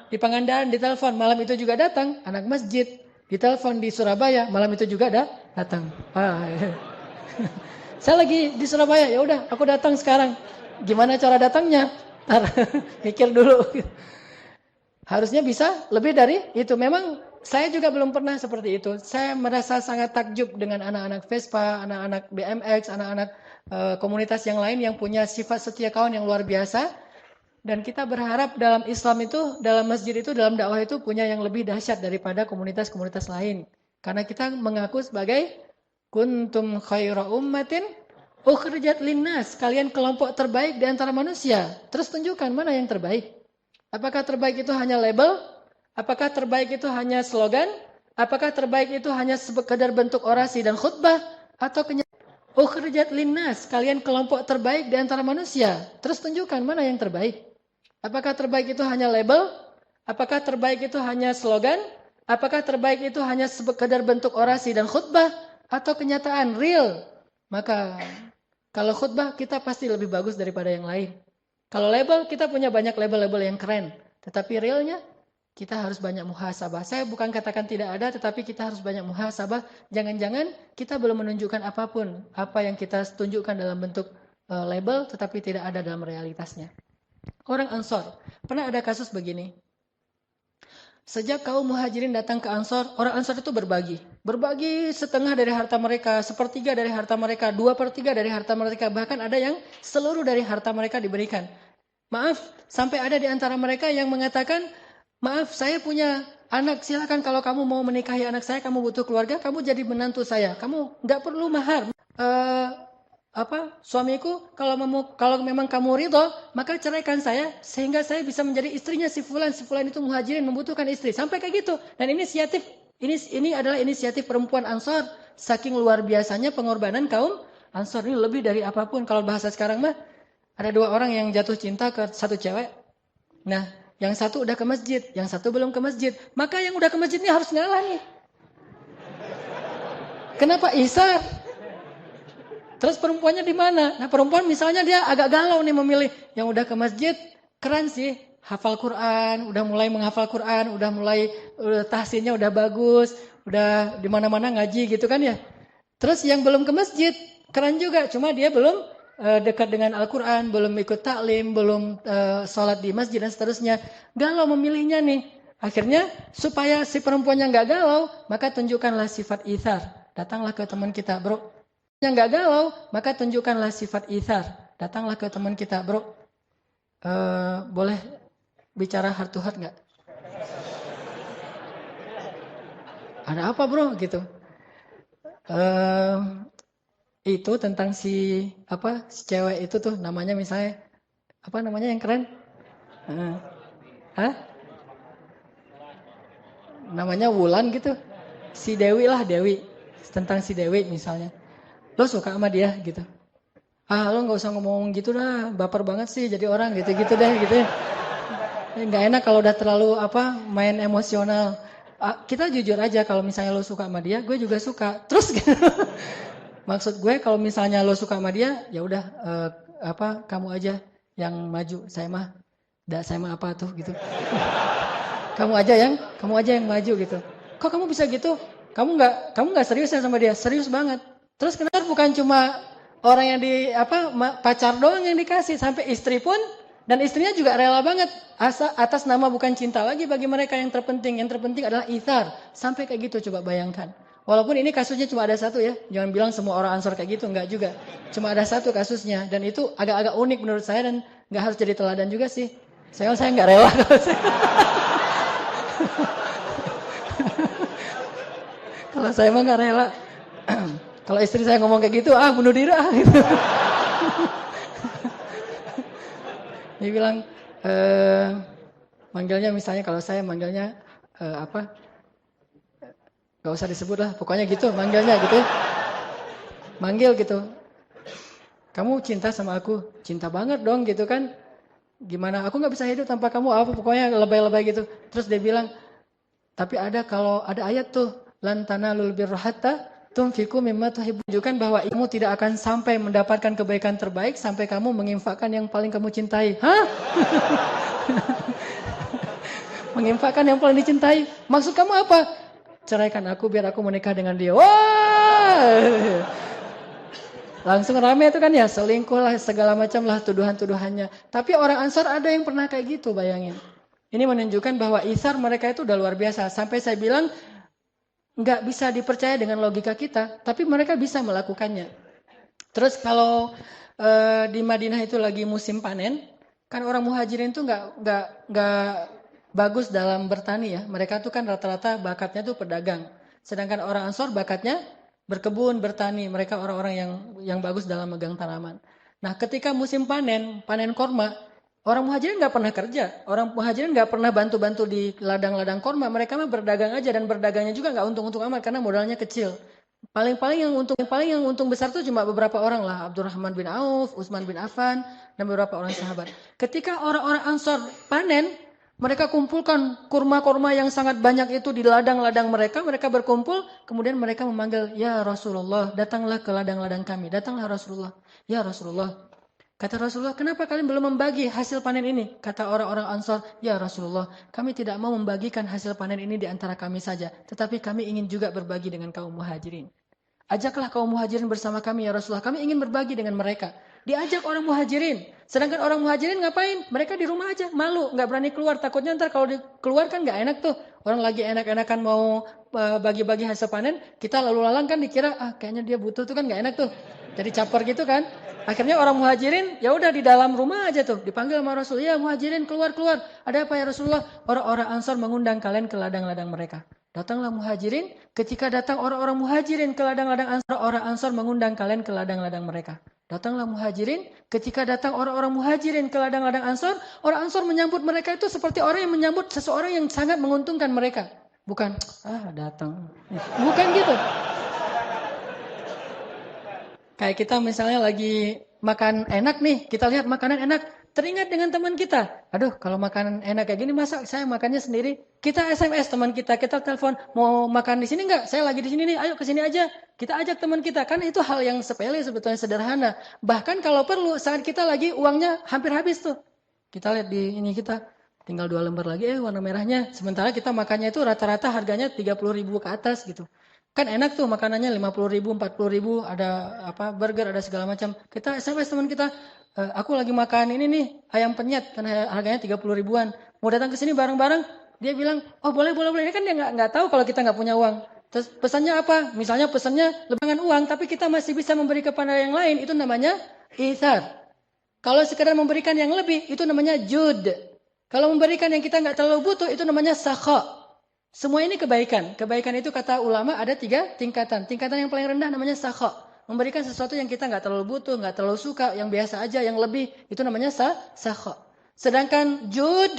di Pangandaran ditelepon, malam itu juga datang, anak masjid ditelepon di Surabaya, malam itu juga datang. Saya lagi di Surabaya, ya udah aku datang sekarang. Gimana cara datangnya? Mikir dulu. Harusnya bisa lebih dari itu. Memang saya juga belum pernah seperti itu. Saya merasa sangat takjub dengan anak-anak Vespa, anak-anak BMX, anak-anak komunitas yang lain yang punya sifat setia kawan yang luar biasa. Dan kita berharap dalam Islam itu, dalam masjid itu, dalam dakwah itu punya yang lebih dahsyat daripada komunitas-komunitas lain. Karena kita mengaku sebagai kuntum khaira ummatin ukhrijat linnas. Kalian kelompok terbaik di antara manusia. Terus tunjukkan mana yang terbaik. Apakah terbaik itu hanya label? Apakah terbaik itu hanya slogan? Apakah terbaik itu hanya sekedar bentuk orasi dan khutbah? Atau kenyataan? Ukhrijat linnas. Kalian kelompok terbaik di antara manusia. Terus tunjukkan mana yang terbaik. Apakah terbaik itu hanya label? Apakah terbaik itu hanya slogan? Apakah terbaik itu hanya sekedar bentuk orasi dan khutbah? Atau kenyataan real? Maka kalau khutbah kita pasti lebih bagus daripada yang lain. Kalau label kita punya banyak label-label yang keren. Tetapi realnya kita harus banyak muhasabah. Saya bukan katakan tidak ada, tetapi kita harus banyak muhasabah. Jangan-jangan kita belum menunjukkan apapun. Apa yang kita tunjukkan dalam bentuk label tetapi tidak ada dalam realitasnya. Orang Ansor, pernah ada kasus begini. Sejak kaum Muhajirin datang ke Ansor, orang Ansor itu berbagi. Berbagi setengah dari harta mereka, sepertiga dari harta mereka, 2/3 dari harta mereka. Bahkan ada yang seluruh dari harta mereka diberikan. Maaf, sampai ada di antara mereka yang mengatakan, maaf saya punya anak, silakan kalau kamu mau menikahi anak saya, kamu butuh keluarga, kamu jadi menantu saya. Kamu nggak perlu mahar. Suamiku kalau memang kamu ridho, maka ceraikan saya sehingga saya bisa menjadi istrinya si fulan itu Muhajirin membutuhkan istri. Sampai kayak gitu. Dan ini adalah inisiatif perempuan Ansor. Saking luar biasanya pengorbanan kaum Ansor ini lebih dari apapun. Kalau bahasa sekarang mah ada 2 orang yang jatuh cinta ke satu cewek. Nah, yang satu udah ke masjid, yang satu belum ke masjid. Maka yang udah ke masjid ini harus ngalah nih. Kenapa Isar? Terus perempuannya di mana? Nah perempuan misalnya dia agak galau nih memilih. Yang udah ke masjid, keren sih. Hafal Quran, udah mulai menghafal Quran, udah tahsinnya udah bagus, udah di mana-mana ngaji gitu kan ya. Terus yang belum ke masjid, keren juga. Cuma dia belum dekat dengan Al-Quran, belum ikut taklim, belum sholat di masjid dan seterusnya. Galau memilihnya nih. Akhirnya supaya si perempuannya nggak galau, maka tunjukkanlah sifat ithar. Datanglah ke teman kita, bro. Yang nggak galau, maka tunjukkanlah sifat ithar. Datanglah ke teman kita, bro. Boleh bicara heart to heart nggak? Ada apa bro? Gitu. Itu tentang si cewek itu tuh namanya misalnya apa namanya yang keren? Namanya Wulan gitu. Si Dewi lah Dewi. Tentang si Dewi misalnya. Lo suka sama dia gitu. Lo nggak usah ngomong gitu dah, baper banget sih jadi orang gitu-gitu deh gitu. Nggak enak kalau udah terlalu main emosional. Kita jujur aja kalau misalnya lo suka sama dia, gue juga suka. Terus gitu. Maksud gue kalau misalnya lo suka sama dia, ya udah kamu aja yang maju. Saya mah apa tuh gitu. kamu aja yang maju gitu. Kok kamu bisa gitu? Kamu nggak serius ya sama dia? Serius banget. Terus kenapa bukan cuma orang yang pacar doang yang dikasih, sampai istri pun, dan istrinya juga rela banget atas nama bukan cinta lagi bagi mereka yang terpenting. Yang terpenting adalah ithar. Sampai kayak gitu coba bayangkan. Walaupun ini kasusnya cuma ada satu ya. Jangan bilang semua orang Ansor kayak gitu, enggak juga. Cuma ada satu kasusnya dan itu agak-agak unik menurut saya dan enggak harus jadi teladan juga sih. Saya enggak rela kalau saya. Kalau saya mah enggak rela. Kalau istri saya ngomong kayak gitu, bunuh diri gitu. Dia bilang manggilnya misalnya kalau saya manggilnya gak usah disebut lah, pokoknya gitu manggilnya gitu. Manggil gitu. Kamu cinta sama aku? Cinta banget dong gitu kan. Gimana? Aku gak bisa hidup tanpa kamu, pokoknya lebay-lebay gitu. Terus dia bilang, tapi kalau ada ayat tuh, lan tanalul birra hatta tunfiqu mimma tuhibbun, menunjukkan bahwa kamu tidak akan sampai mendapatkan kebaikan terbaik sampai kamu menginfakkan yang paling kamu cintai. Hah? Menginfakkan yang paling dicintai. Maksud kamu apa? Ceraikan aku biar aku menikah dengan dia. Wah! Langsung rame itu kan ya, selingkuh lah, segala macam lah tuduhan-tuduhannya. Tapi orang Ansar ada yang pernah kayak gitu, bayangin. Ini menunjukkan bahwa ithar mereka itu udah luar biasa. Sampai saya bilang, nggak bisa dipercaya dengan logika kita, tapi mereka bisa melakukannya. Terus kalau di Madinah itu lagi musim panen, kan orang muhajirin itu nggak bagus dalam bertani ya. Mereka tuh kan rata-rata bakatnya tuh pedagang. Sedangkan orang Ansor bakatnya berkebun, bertani. Mereka orang-orang yang bagus dalam megang tanaman. Nah ketika musim panen korma, orang muhajirin nggak pernah kerja. Orang muhajirin nggak pernah bantu-bantu di ladang-ladang korma. Mereka mah berdagang aja, dan berdagangnya juga nggak untung-untung amat karena modalnya kecil. Paling yang untung besar tuh cuma beberapa orang lah. Abdurrahman bin Auf, Utsman bin Affan, dan beberapa orang sahabat. Ketika orang-orang Ansor panen, mereka kumpulkan kurma-kurma yang sangat banyak itu di ladang-ladang mereka. Mereka berkumpul, kemudian mereka memanggil, ya Rasulullah, datanglah ke ladang-ladang kami. Datanglah Rasulullah. Ya Rasulullah. Kata Rasulullah, kenapa kalian belum membagi hasil panen ini? Kata orang-orang Ansor, ya Rasulullah, kami tidak mau membagikan hasil panen ini di antara kami saja. Tetapi kami ingin juga berbagi dengan kaum muhajirin. Ajaklah kaum muhajirin bersama kami ya Rasulullah. Kami ingin berbagi dengan mereka. Diajak orang muhajirin. Sedangkan orang muhajirin ngapain? Mereka di rumah aja, malu, nggak berani keluar. Takutnya ntar kalau keluar kan nggak enak tuh. Orang lagi enak-enakan mau bagi-bagi hasil panen, kita lalu lalang kan dikira, kayaknya dia butuh tuh kan nggak enak tuh. Jadi caper gitu kan. Akhirnya orang muhajirin ya udah di dalam rumah aja tuh. Dipanggil sama Rasul, ya muhajirin keluar. Ada apa ya Rasulullah? Orang-orang Ansar mengundang kalian ke ladang-ladang mereka. Datanglah muhajirin. Ketika datang orang-orang muhajirin ke ladang-ladang Ansar, orang Ansar mengundang kalian ke ladang-ladang mereka. Datanglah muhajirin, ketika datang orang-orang muhajirin ke ladang-ladang Ansor, orang Ansor menyambut mereka itu seperti orang yang menyambut seseorang yang sangat menguntungkan mereka. Bukan, datang. Bukan gitu. Kayak kita misalnya lagi makan enak nih, kita lihat makanan enak, teringat dengan teman kita. Aduh, kalau makanan enak kayak gini masa saya makannya sendiri? Kita SMS teman kita telepon, mau makan di sini enggak? Saya lagi di sini nih, ayo ke sini aja. Kita ajak teman kita, kan itu hal yang sepele sebetulnya sederhana. Bahkan kalau perlu saat kita lagi uangnya hampir habis tuh. Kita lihat di ini kita tinggal 2 lembar lagi warna merahnya. Sementara kita makannya itu rata-rata harganya 30.000 ke atas gitu. Kan enak tuh makanannya 50.000, 40.000, ada apa burger, ada segala macam. Kita SMS teman kita, aku lagi makan ini nih ayam penyet, kan harganya 30 ribuan. Mau datang ke sini bareng-bareng, dia bilang, oh boleh. Ini kan dia nggak tahu kalau kita nggak punya uang. Terus pesannya apa? Misalnya pesannya lebihan uang, tapi kita masih bisa memberi kepada yang lain. Itu namanya itsar. Kalau sekedar memberikan yang lebih, itu namanya jud. Kalau memberikan yang kita nggak terlalu butuh, itu namanya sakha. Semua ini kebaikan. Kebaikan itu kata ulama ada 3 tingkatan. Tingkatan yang paling rendah namanya sakha. Memberikan sesuatu yang kita nggak terlalu butuh, nggak terlalu suka, yang biasa aja, yang lebih, itu namanya sakha. Sedangkan jud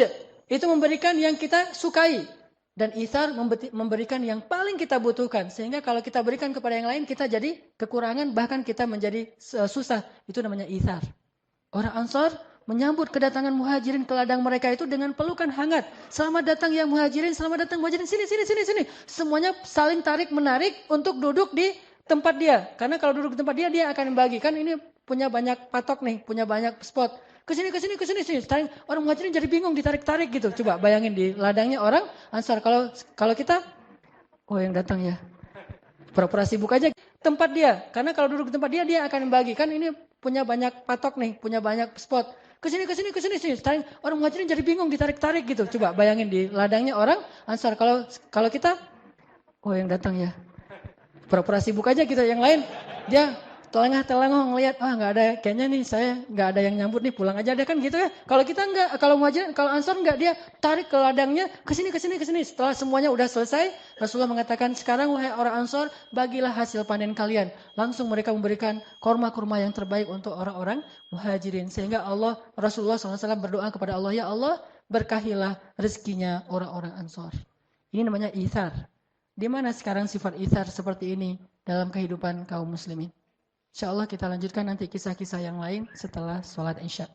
itu memberikan yang kita sukai. Dan itsar memberikan yang paling kita butuhkan. Sehingga kalau kita berikan kepada yang lain, kita jadi kekurangan, bahkan kita menjadi susah. Itu namanya itsar. Orang Ansar menyambut kedatangan muhajirin ke ladang mereka itu dengan pelukan hangat. Selamat datang ya muhajirin, selamat datang muhajirin, sini. Semuanya saling tarik menarik untuk duduk di tempat dia. Karena kalau duduk di tempat dia, dia akan membagikan ini punya banyak patok nih, punya banyak spot. Kesini. Orang muhajirin jadi bingung ditarik-tarik gitu. Coba bayangin di ladangnya orang Ansar. Kalau kita, oh yang datang ya. Pura-pura sibuk aja tempat dia. Karena kalau duduk di tempat dia, dia akan membagikan ini punya banyak patok nih, punya banyak spot. Kesini. Orang muhajirin jadi bingung ditarik-tarik gitu. Coba bayangin di ladangnya orang Ansar. Kalau kita, oh yang datang ya. Pura-pura sibuk aja gitu. Yang lain dia telengah-telengah ngelihat, nggak ada, kayaknya nih saya nggak ada yang nyambut nih, pulang aja deh kan gitu ya. Kalau kita enggak, kalau muhajirin, kalau Ansar enggak, dia tarik ke ladangnya, kesini. Setelah semuanya udah selesai, Rasulullah mengatakan, sekarang wahai orang Ansar, bagilah hasil panen kalian. Langsung mereka memberikan kurma-kurma yang terbaik untuk orang-orang muhajirin. Sehingga Rasulullah SAW berdoa kepada Allah, ya Allah, berkahilah rezekinya orang-orang Ansar. Ini namanya itsar. Di mana sekarang sifat itsar seperti ini dalam kehidupan kaum muslimin? InsyaAllah kita lanjutkan nanti kisah-kisah yang lain setelah sholat Isya.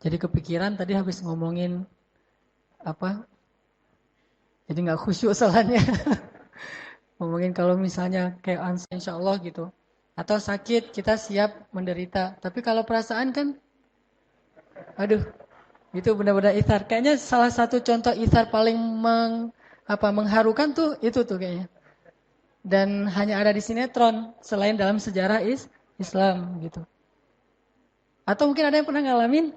Jadi kepikiran tadi habis ngomongin apa? Jadi nggak khusyuk sholatnya. Ngomongin kalau misalnya kayak Ansar InsyaAllah gitu. Atau sakit kita siap menderita. Tapi kalau perasaan kan, aduh, itu benar-benar itsar. Kayaknya salah satu contoh itsar paling mengharukan tuh itu tuh kayaknya. Dan hanya ada di sinetron selain dalam sejarah Islam gitu. Atau mungkin ada yang pernah ngalamin?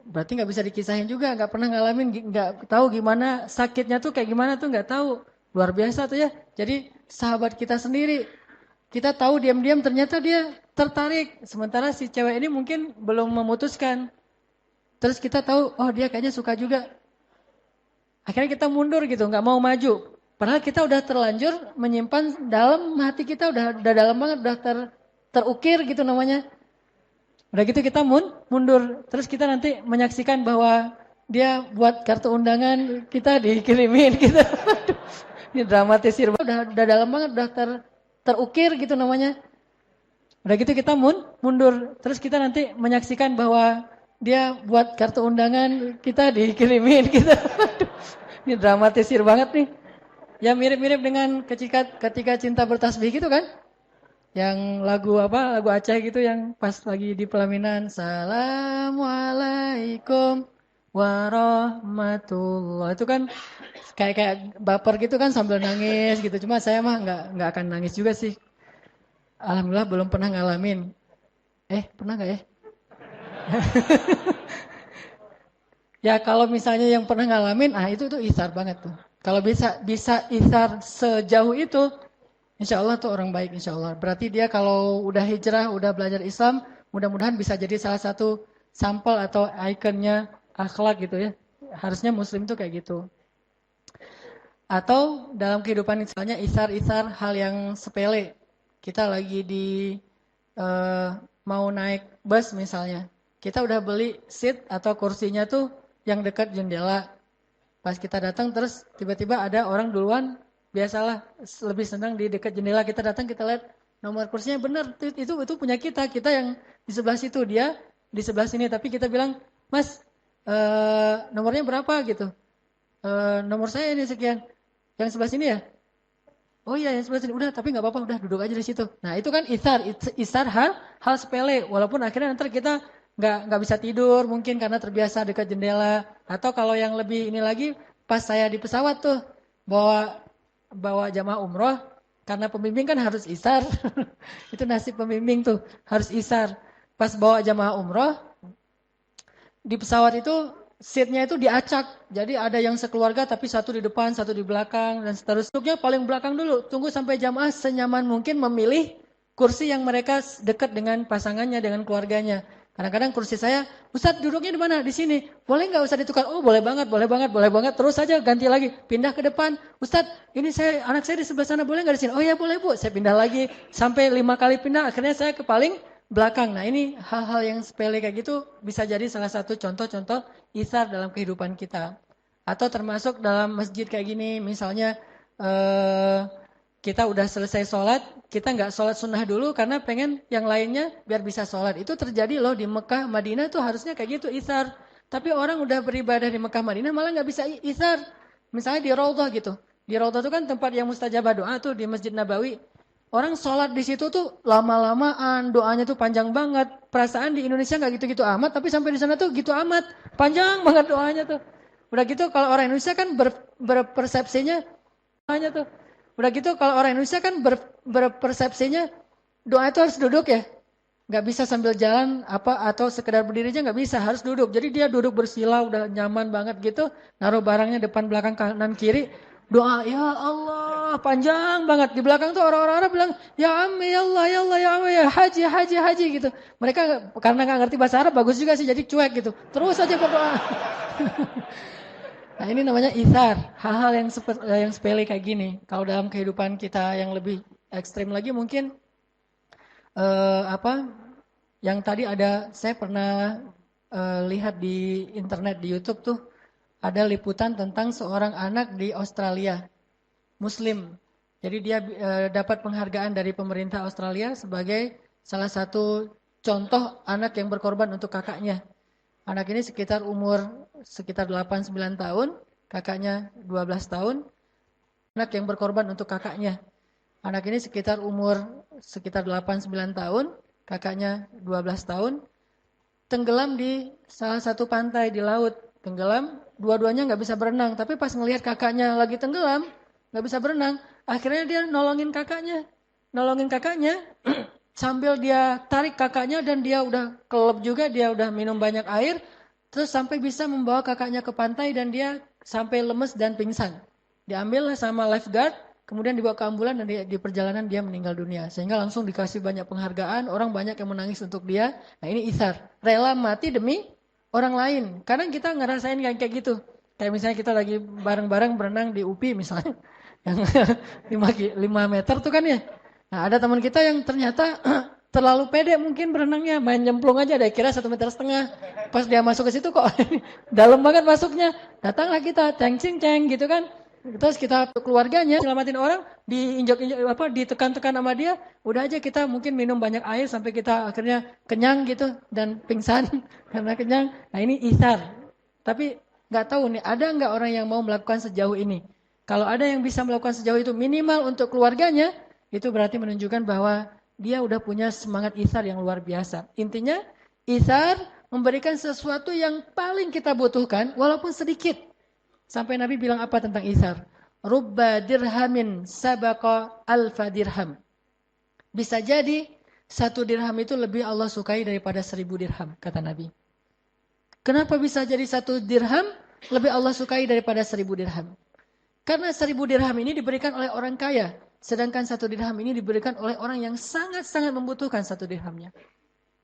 Berarti nggak bisa dikisahin juga, nggak pernah ngalamin, nggak tahu gimana sakitnya tuh kayak gimana tuh nggak tahu. Luar biasa tuh ya. Jadi sahabat kita sendiri, kita tahu diam-diam ternyata dia tertarik. Sementara si cewek ini mungkin belum memutuskan. Terus kita tahu, oh dia kayaknya suka juga. Akhirnya kita mundur gitu, nggak mau maju. Padahal kita udah terlanjur menyimpan dalam hati kita udah dalam banget, udah terukir gitu namanya. Udah gitu kita mundur. Terus kita nanti menyaksikan bahwa dia buat kartu undangan, kita dikirimin kita. Ini dramatisir banget, udah dalam banget, udah terukir gitu namanya. Udah gitu kita mundur. Terus kita nanti menyaksikan bahwa dia buat kartu undangan, kita dikirimin kita. Ini dramatisir banget nih. Ya mirip-mirip dengan ketika cinta bertasbih gitu kan. Yang lagu Aceh gitu yang pas lagi di pelaminan. Assalamualaikum warahmatullah. Itu kan kayak baper gitu kan sambil nangis gitu. Cuma saya mah nggak akan nangis juga sih. Alhamdulillah belum pernah ngalamin. Pernah nggak ya? Ya kalau misalnya yang pernah ngalamin, itu itsar banget tuh. Kalau bisa itsar sejauh itu, insya Allah tuh orang baik insya Allah. Berarti dia kalau udah hijrah, udah belajar Islam, mudah-mudahan bisa jadi salah satu sampel atau ikonnya akhlak gitu ya. Harusnya Muslim tuh kayak gitu. Atau dalam kehidupan misalnya itsar hal yang sepele. Kita lagi mau naik bus misalnya. Kita udah beli seat atau kursinya tuh yang dekat jendela. Pas kita datang terus tiba-tiba ada orang duluan, biasalah lebih senang di dekat jendela. Kita datang kita lihat nomor kursinya benar, itu punya kita yang di sebelah situ, dia di sebelah sini. Tapi kita bilang, Mas nomornya berapa gitu? Nomor saya ini sekian. Yang sebelah sini ya? Oh iya, yang sebelah sini udah, tapi nggak apa-apa, udah duduk aja di situ. Nah itu kan isar hal sepele, walaupun akhirnya nanti kita nggak bisa tidur, mungkin karena terbiasa dekat jendela. Atau kalau yang lebih ini lagi, pas saya di pesawat tuh bawa bawa jamaah umroh, karena pembimbing kan harus isar, itu nasib pembimbing tuh harus isar. Pas bawa jamaah umroh di pesawat itu seatnya itu diacak. Jadi ada yang sekeluarga tapi satu di depan, satu di belakang dan seterusnya. Duduknya paling belakang dulu. Tunggu sampai jamaah senyaman mungkin memilih kursi yang mereka dekat dengan pasangannya, dengan keluarganya. Kadang-kadang kursi saya, Ustadz duduknya di mana? Di sini. Boleh nggak Ustadz ditukar? Oh boleh banget, boleh banget, boleh banget. Terus saja ganti lagi, pindah ke depan. Ustadz, ini anak saya di sebelah sana, boleh nggak di sini? Oh ya boleh Bu. Saya pindah lagi sampai 5 kali pindah. Akhirnya saya ke paling belakang. Nah ini hal-hal yang sepele kayak gitu bisa jadi salah satu contoh-contoh isar dalam kehidupan kita. Atau termasuk dalam masjid kayak gini, misalnya kita udah selesai sholat, kita nggak sholat sunnah dulu karena pengen yang lainnya biar bisa sholat. Itu terjadi loh di Mekah, Madinah tuh harusnya kayak gitu isar. Tapi orang udah beribadah di Mekah, Madinah malah nggak bisa isar. Misalnya di Raudhah gitu. Di Raudhah itu kan tempat yang mustajabah doa tuh di Masjid Nabawi. Orang sholat di situ tuh lama-lamaan, doanya tuh panjang banget. Perasaan di Indonesia nggak gitu-gitu amat, tapi sampai di sana tuh gitu amat. Panjang banget doanya tuh. Udah gitu kalau orang Indonesia kan berpersepsinya doanya tuh. Udah gitu kalau orang Indonesia kan berpersepsinya doa itu harus duduk ya. Nggak bisa sambil jalan apa atau sekedar berdiri aja nggak bisa, harus duduk. Jadi dia duduk bersila udah nyaman banget gitu, naruh barangnya depan belakang kanan kiri, doa ya Allah panjang banget. Di belakang tuh orang-orang Arab bilang ya Ammi ya Allah ya Allah ya Ammi ya haji haji haji gitu. Mereka karena nggak ngerti bahasa Arab bagus juga sih jadi cuek gitu. Terus aja berdoa. Nah ini namanya ithar, hal-hal yang sepele kayak gini. Kalau dalam kehidupan kita yang lebih ekstrim lagi mungkin apa yang tadi ada saya pernah lihat di internet di YouTube tuh ada liputan tentang seorang anak di Australia Muslim. Jadi dia dapat penghargaan dari pemerintah Australia sebagai salah satu contoh anak yang berkorban untuk kakaknya. Anak ini sekitar umur sekitar 8-9 tahun, kakaknya 12 tahun. Anak yang berkorban untuk kakaknya. Anak ini sekitar umur sekitar 8-9 tahun, kakaknya 12 tahun. Tenggelam di salah satu pantai di laut. Tenggelam, dua-duanya nggak bisa berenang. Tapi pas ngelihat kakaknya lagi tenggelam, nggak bisa berenang. Akhirnya dia nolongin kakaknya. Nolongin kakaknya, sambil dia tarik kakaknya dan dia udah kelep juga, dia udah minum banyak air, terus sampai bisa membawa kakaknya ke pantai dan dia sampai lemes dan pingsan. Diambil sama lifeguard, kemudian dibawa ke ambulan dan di perjalanan dia meninggal dunia. Sehingga langsung dikasih banyak penghargaan, orang banyak yang menangis untuk dia. Nah ini ithar, rela mati demi orang lain. Kadang kita ngerasain kayak gitu. Kayak misalnya kita lagi bareng-bareng berenang di UPI misalnya, yang 5 meter tuh kan ya. Nah ada teman kita yang ternyata terlalu pede mungkin berenangnya, main nyemplung aja deh kira 1,5 meter. Pas dia masuk ke situ kok dalam banget masuknya. Datanglah kita ceng-ceng gitu kan. Terus kita keluarganya selamatin orang, diinjak-injak apa ditekan-tekan sama dia, udah aja kita mungkin minum banyak air sampai kita akhirnya kenyang gitu dan pingsan karena kenyang. Nah ini ithar. Tapi nggak tahu nih ada nggak orang yang mau melakukan sejauh ini. Kalau ada yang bisa melakukan sejauh itu minimal untuk keluarganya, itu berarti menunjukkan bahwa dia udah punya semangat ithar yang luar biasa. Intinya ithar memberikan sesuatu yang paling kita butuhkan walaupun sedikit. Sampai Nabi bilang apa tentang ithar? Rubba dirhamin sabaqa alfa dirham. Bisa jadi 1 dirham itu lebih Allah sukai daripada 1.000 dirham, kata Nabi. Kenapa bisa jadi 1 dirham lebih Allah sukai daripada 1.000 dirham? Karena 1.000 dirham ini diberikan oleh orang kaya. Sedangkan 1 dirham ini diberikan oleh orang yang sangat-sangat membutuhkan 1 dirhamnya.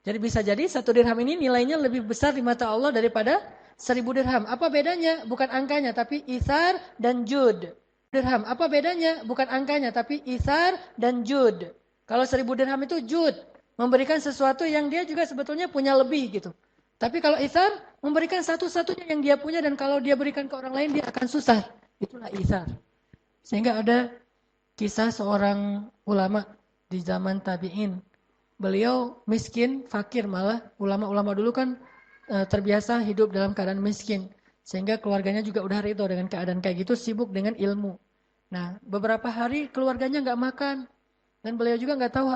Jadi bisa jadi 1 dirham ini nilainya lebih besar di mata Allah daripada 1.000 dirham. Apa bedanya? Bukan angkanya, tapi ithar dan jud. Dirham. Apa bedanya? Bukan angkanya, tapi ithar dan jud. Kalau 1.000 dirham itu jud. Memberikan sesuatu yang dia juga sebetulnya punya lebih gitu. Tapi kalau ithar, memberikan satu-satunya yang dia punya dan kalau dia berikan ke orang lain dia akan susah. Itulah ithar. Sehingga ada kisah seorang ulama di zaman tabi'in. Beliau miskin, fakir malah. Ulama-ulama dulu kan terbiasa hidup dalam keadaan miskin. Sehingga keluarganya juga udah ridho dengan keadaan kayak gitu, sibuk dengan ilmu. Nah, beberapa hari keluarganya nggak makan dan beliau juga nggak tahu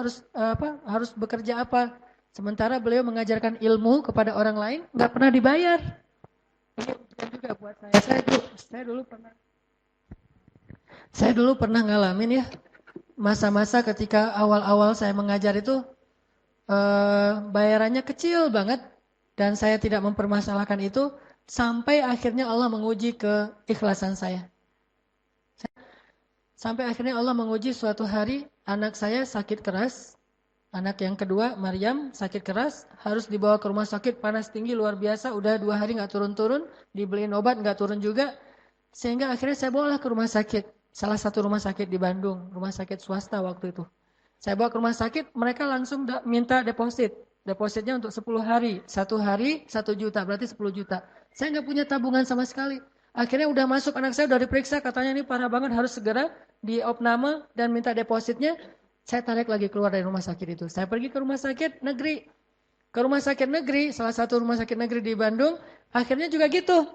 harus bekerja apa. Sementara beliau mengajarkan ilmu kepada orang lain nggak pernah dibayar. Ini ujian juga buat saya. Saya dulu pernah ngalamin ya masa-masa ketika awal-awal saya mengajar itu bayarannya kecil banget dan saya tidak mempermasalahkan itu sampai akhirnya Allah menguji keikhlasan saya. Sampai akhirnya Allah menguji suatu hari anak saya sakit keras. Anak yang kedua, Maryam, sakit keras, harus dibawa ke rumah sakit, panas tinggi luar biasa, udah 2 hari nggak turun-turun, dibeliin obat nggak turun juga, sehingga akhirnya saya bawalah ke rumah sakit, salah satu rumah sakit di Bandung, rumah sakit swasta waktu itu. Saya bawa ke rumah sakit, mereka langsung minta deposit, depositnya untuk 10 hari, 1 hari 1 juta, berarti 10 juta. Saya nggak punya tabungan sama sekali. Akhirnya udah masuk anak saya, udah diperiksa, katanya ini parah banget, harus segera diopname dan minta depositnya. Saya tarik lagi keluar dari rumah sakit itu. Saya pergi ke rumah sakit negeri. Ke rumah sakit negeri, salah satu rumah sakit negeri di Bandung. Akhirnya juga gitu.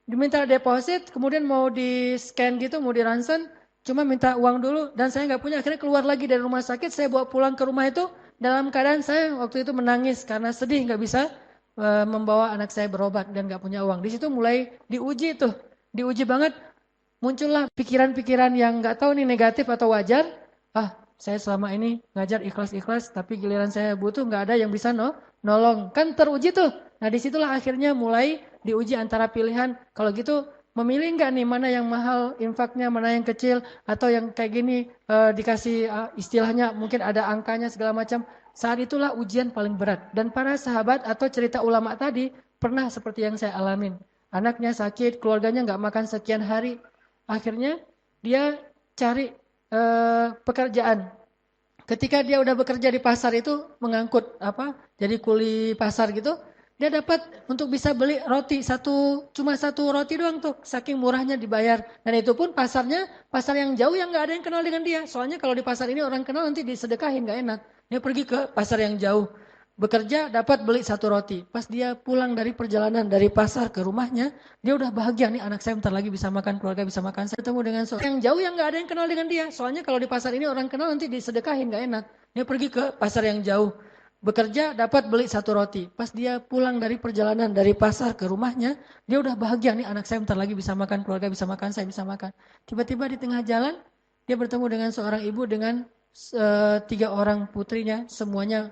Diminta deposit, kemudian mau di scan gitu, mau di ransen. Cuma minta uang dulu dan saya nggak punya. Akhirnya keluar lagi dari rumah sakit, saya bawa pulang ke rumah itu. Dalam keadaan saya waktu itu menangis karena sedih nggak bisa membawa anak saya berobat dan nggak punya uang. Di situ mulai diuji tuh. Diuji banget. Muncullah pikiran-pikiran yang nggak tahu nih negatif atau wajar. Saya selama ini ngajar ikhlas-ikhlas, tapi giliran saya butuh nggak ada yang bisa nolong. Kan teruji tuh. Nah disitulah akhirnya mulai diuji antara pilihan. Kalau gitu memilih nggak nih mana yang mahal infaknya, mana yang kecil, atau yang kayak gini dikasih istilahnya mungkin ada angkanya segala macam. Saat itulah ujian paling berat. Dan para sahabat atau cerita ulama tadi pernah seperti yang saya alamin. Anaknya sakit, keluarganya nggak makan sekian hari. Akhirnya dia cari pekerjaan. Ketika dia udah bekerja di pasar itu mengangkut jadi kuli pasar gitu, dia dapat untuk bisa beli roti cuma satu roti doang tuh, saking murahnya dibayar. Dan itu pun pasarnya pasar yang jauh yang nggak ada yang kenal dengan dia. Soalnya kalau di pasar ini orang kenal nanti disedekahin nggak enak. Dia pergi ke pasar yang jauh. Bekerja dapat beli satu roti. Pas dia pulang dari perjalanan dari pasar ke rumahnya, dia udah bahagia nih anak saya bentar lagi bisa makan, keluarga bisa makan. Saya ketemu dengan seorang yang jauh yang nggak ada yang kenal dengan dia. Soalnya kalau di pasar ini orang kenal nanti disedekahin nggak enak. Dia pergi ke pasar yang jauh. Bekerja dapat beli satu roti. Pas dia pulang dari perjalanan dari pasar ke rumahnya, dia udah bahagia nih anak saya bentar lagi bisa makan, keluarga bisa makan, saya bisa makan. Tiba-tiba di tengah jalan dia bertemu dengan seorang ibu dengan 3 orang putrinya, semuanya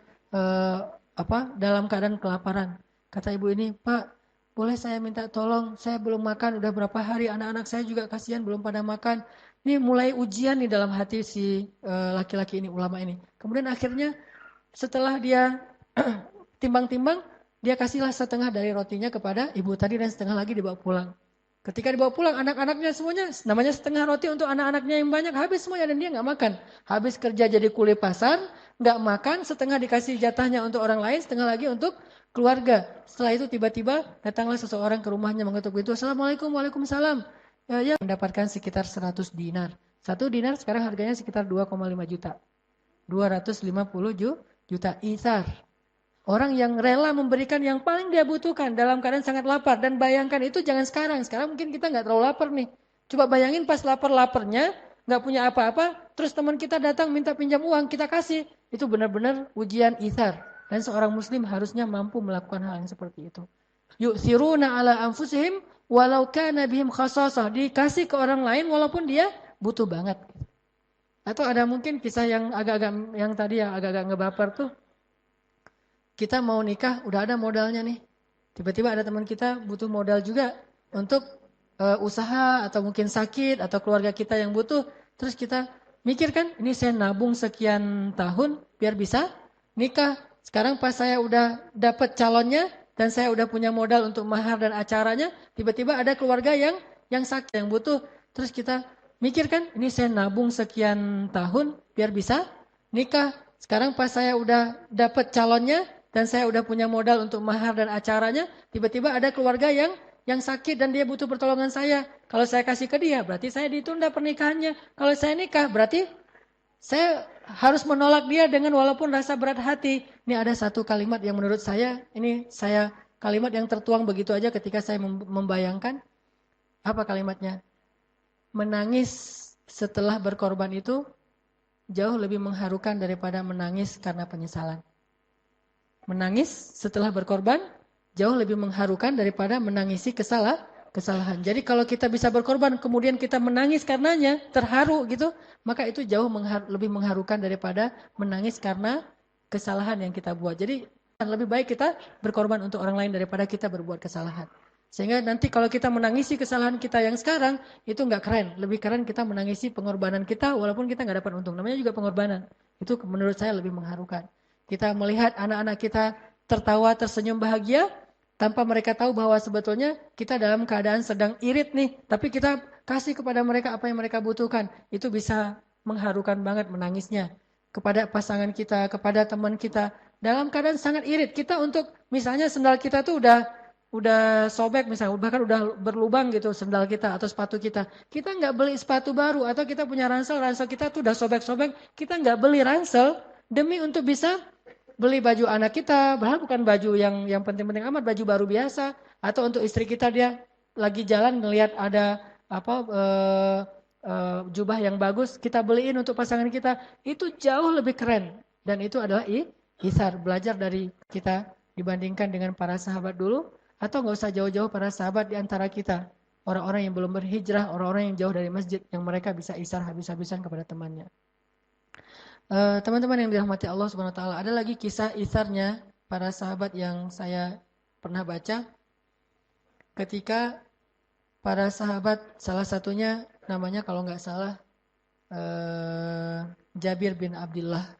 dalam keadaan kelaparan. Kata ibu ini, Pak, boleh saya minta tolong? Saya belum makan, udah berapa hari. Anak-anak saya juga kasihan belum pada makan. Ini mulai ujian nih dalam hati si laki-laki ini, ulama ini. Kemudian akhirnya setelah dia timbang-timbang, dia kasihlah setengah dari rotinya kepada ibu tadi dan setengah lagi dibawa pulang. Ketika dibawa pulang, anak-anaknya semuanya, namanya setengah roti untuk anak-anaknya yang banyak, habis semuanya dan dia nggak makan. Habis kerja jadi kuli pasar, nggak makan, setengah dikasih jatahnya untuk orang lain, setengah lagi untuk keluarga. Setelah itu tiba-tiba datanglah seseorang ke rumahnya mengetuk pintu. Assalamualaikum, waalaikumsalam. Ya, mendapatkan sekitar 100 dinar. 1 dinar sekarang harganya sekitar 2,5 juta. 250 juta ithar. Orang yang rela memberikan yang paling dia butuhkan dalam keadaan sangat lapar. Dan bayangkan itu jangan sekarang. Sekarang mungkin kita nggak terlalu lapar nih. Coba bayangin pas lapar-laparnya, nggak punya apa-apa, terus teman kita datang minta pinjam uang, kita kasih. Itu benar-benar ujian ithar. Dan seorang muslim harusnya mampu melakukan hal yang seperti itu. Yu'thiruna ala anfusihim walau kana bihim khasasah. Dikasih ke orang lain walaupun dia butuh banget. Atau ada mungkin kisah yang agak-agak ngebaper tuh. Kita mau nikah, udah ada modalnya nih. Tiba-tiba ada teman kita butuh modal juga untuk usaha atau mungkin sakit atau keluarga kita yang butuh. Terus kita mikir kan, ini saya nabung sekian tahun biar bisa nikah. Sekarang pas saya udah dapat calonnya dan saya udah punya modal untuk mahar dan acaranya, tiba-tiba ada keluarga yang sakit, yang butuh. Terus kita mikir kan, ini saya nabung sekian tahun biar bisa nikah. Sekarang pas saya udah dapat calonnya dan saya udah punya modal untuk mahar dan acaranya, tiba-tiba ada keluarga yang sakit dan dia butuh pertolongan saya. Kalau saya kasih ke dia, berarti saya ditunda pernikahannya. Kalau saya nikah, berarti saya harus menolak dia dengan walaupun rasa berat hati. Ini ada satu kalimat yang menurut saya, kalimat yang tertuang begitu aja ketika saya membayangkan. Apa kalimatnya? Menangis setelah berkorban itu jauh lebih mengharukan daripada menangis karena penyesalan. Menangis setelah berkorban jauh lebih mengharukan daripada menangisi kesalahan. Jadi kalau kita bisa berkorban kemudian kita menangis karenanya, terharu gitu, maka itu jauh lebih mengharukan daripada menangis karena kesalahan yang kita buat. Jadi lebih baik kita berkorban untuk orang lain daripada kita berbuat kesalahan. Sehingga nanti kalau kita menangisi kesalahan kita yang sekarang, itu nggak keren. Lebih keren kita menangisi pengorbanan kita walaupun kita nggak dapat untung. Namanya juga pengorbanan. Itu menurut saya lebih mengharukan. Kita melihat anak-anak kita tertawa, tersenyum bahagia, tanpa mereka tahu bahwa sebetulnya kita dalam keadaan sedang irit nih. Tapi kita kasih kepada mereka apa yang mereka butuhkan. Itu bisa mengharukan banget menangisnya. Kepada pasangan kita, kepada teman kita. Dalam keadaan sangat irit. Kita untuk, misalnya sendal kita tuh udah sobek misalnya, bahkan udah berlubang gitu sendal kita atau sepatu kita. Kita nggak beli sepatu baru atau kita punya ransel kita tuh udah sobek-sobek. Kita nggak beli ransel demi untuk bisa beli baju anak kita, bahkan bukan baju yang penting-penting amat, baju baru biasa. Atau untuk istri kita dia lagi jalan ngelihat ada jubah yang bagus, kita beliin untuk pasangan kita. Itu jauh lebih keren. Dan itu adalah ihsar, belajar dari kita dibandingkan dengan para sahabat dulu. Atau nggak usah jauh-jauh para sahabat di antara kita. Orang-orang yang belum berhijrah, orang-orang yang jauh dari masjid, yang mereka bisa ihsar habis-habisan kepada temannya. Teman-teman yang dirahmati Allah Subhanahu wa taala, ada lagi kisah ihsarnya para sahabat yang saya pernah baca. Ketika para sahabat, salah satunya namanya kalau nggak salah Jabir bin Abdullah.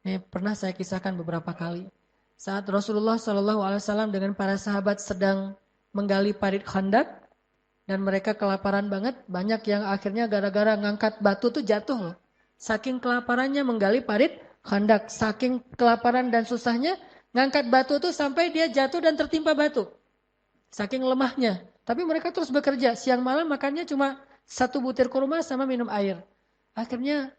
Ini pernah saya kisahkan beberapa kali. Saat Rasulullah SAW dengan para sahabat sedang menggali parit Khandak dan mereka kelaparan banget, banyak yang akhirnya gara-gara ngangkat batu tuh jatuh loh. Saking kelaparannya menggali parit Khandak, saking kelaparan dan susahnya ngangkat batu tuh sampai dia jatuh dan tertimpa batu. Saking lemahnya. Tapi mereka terus bekerja, siang malam makannya cuma 1 butir kurma sama minum air. Akhirnya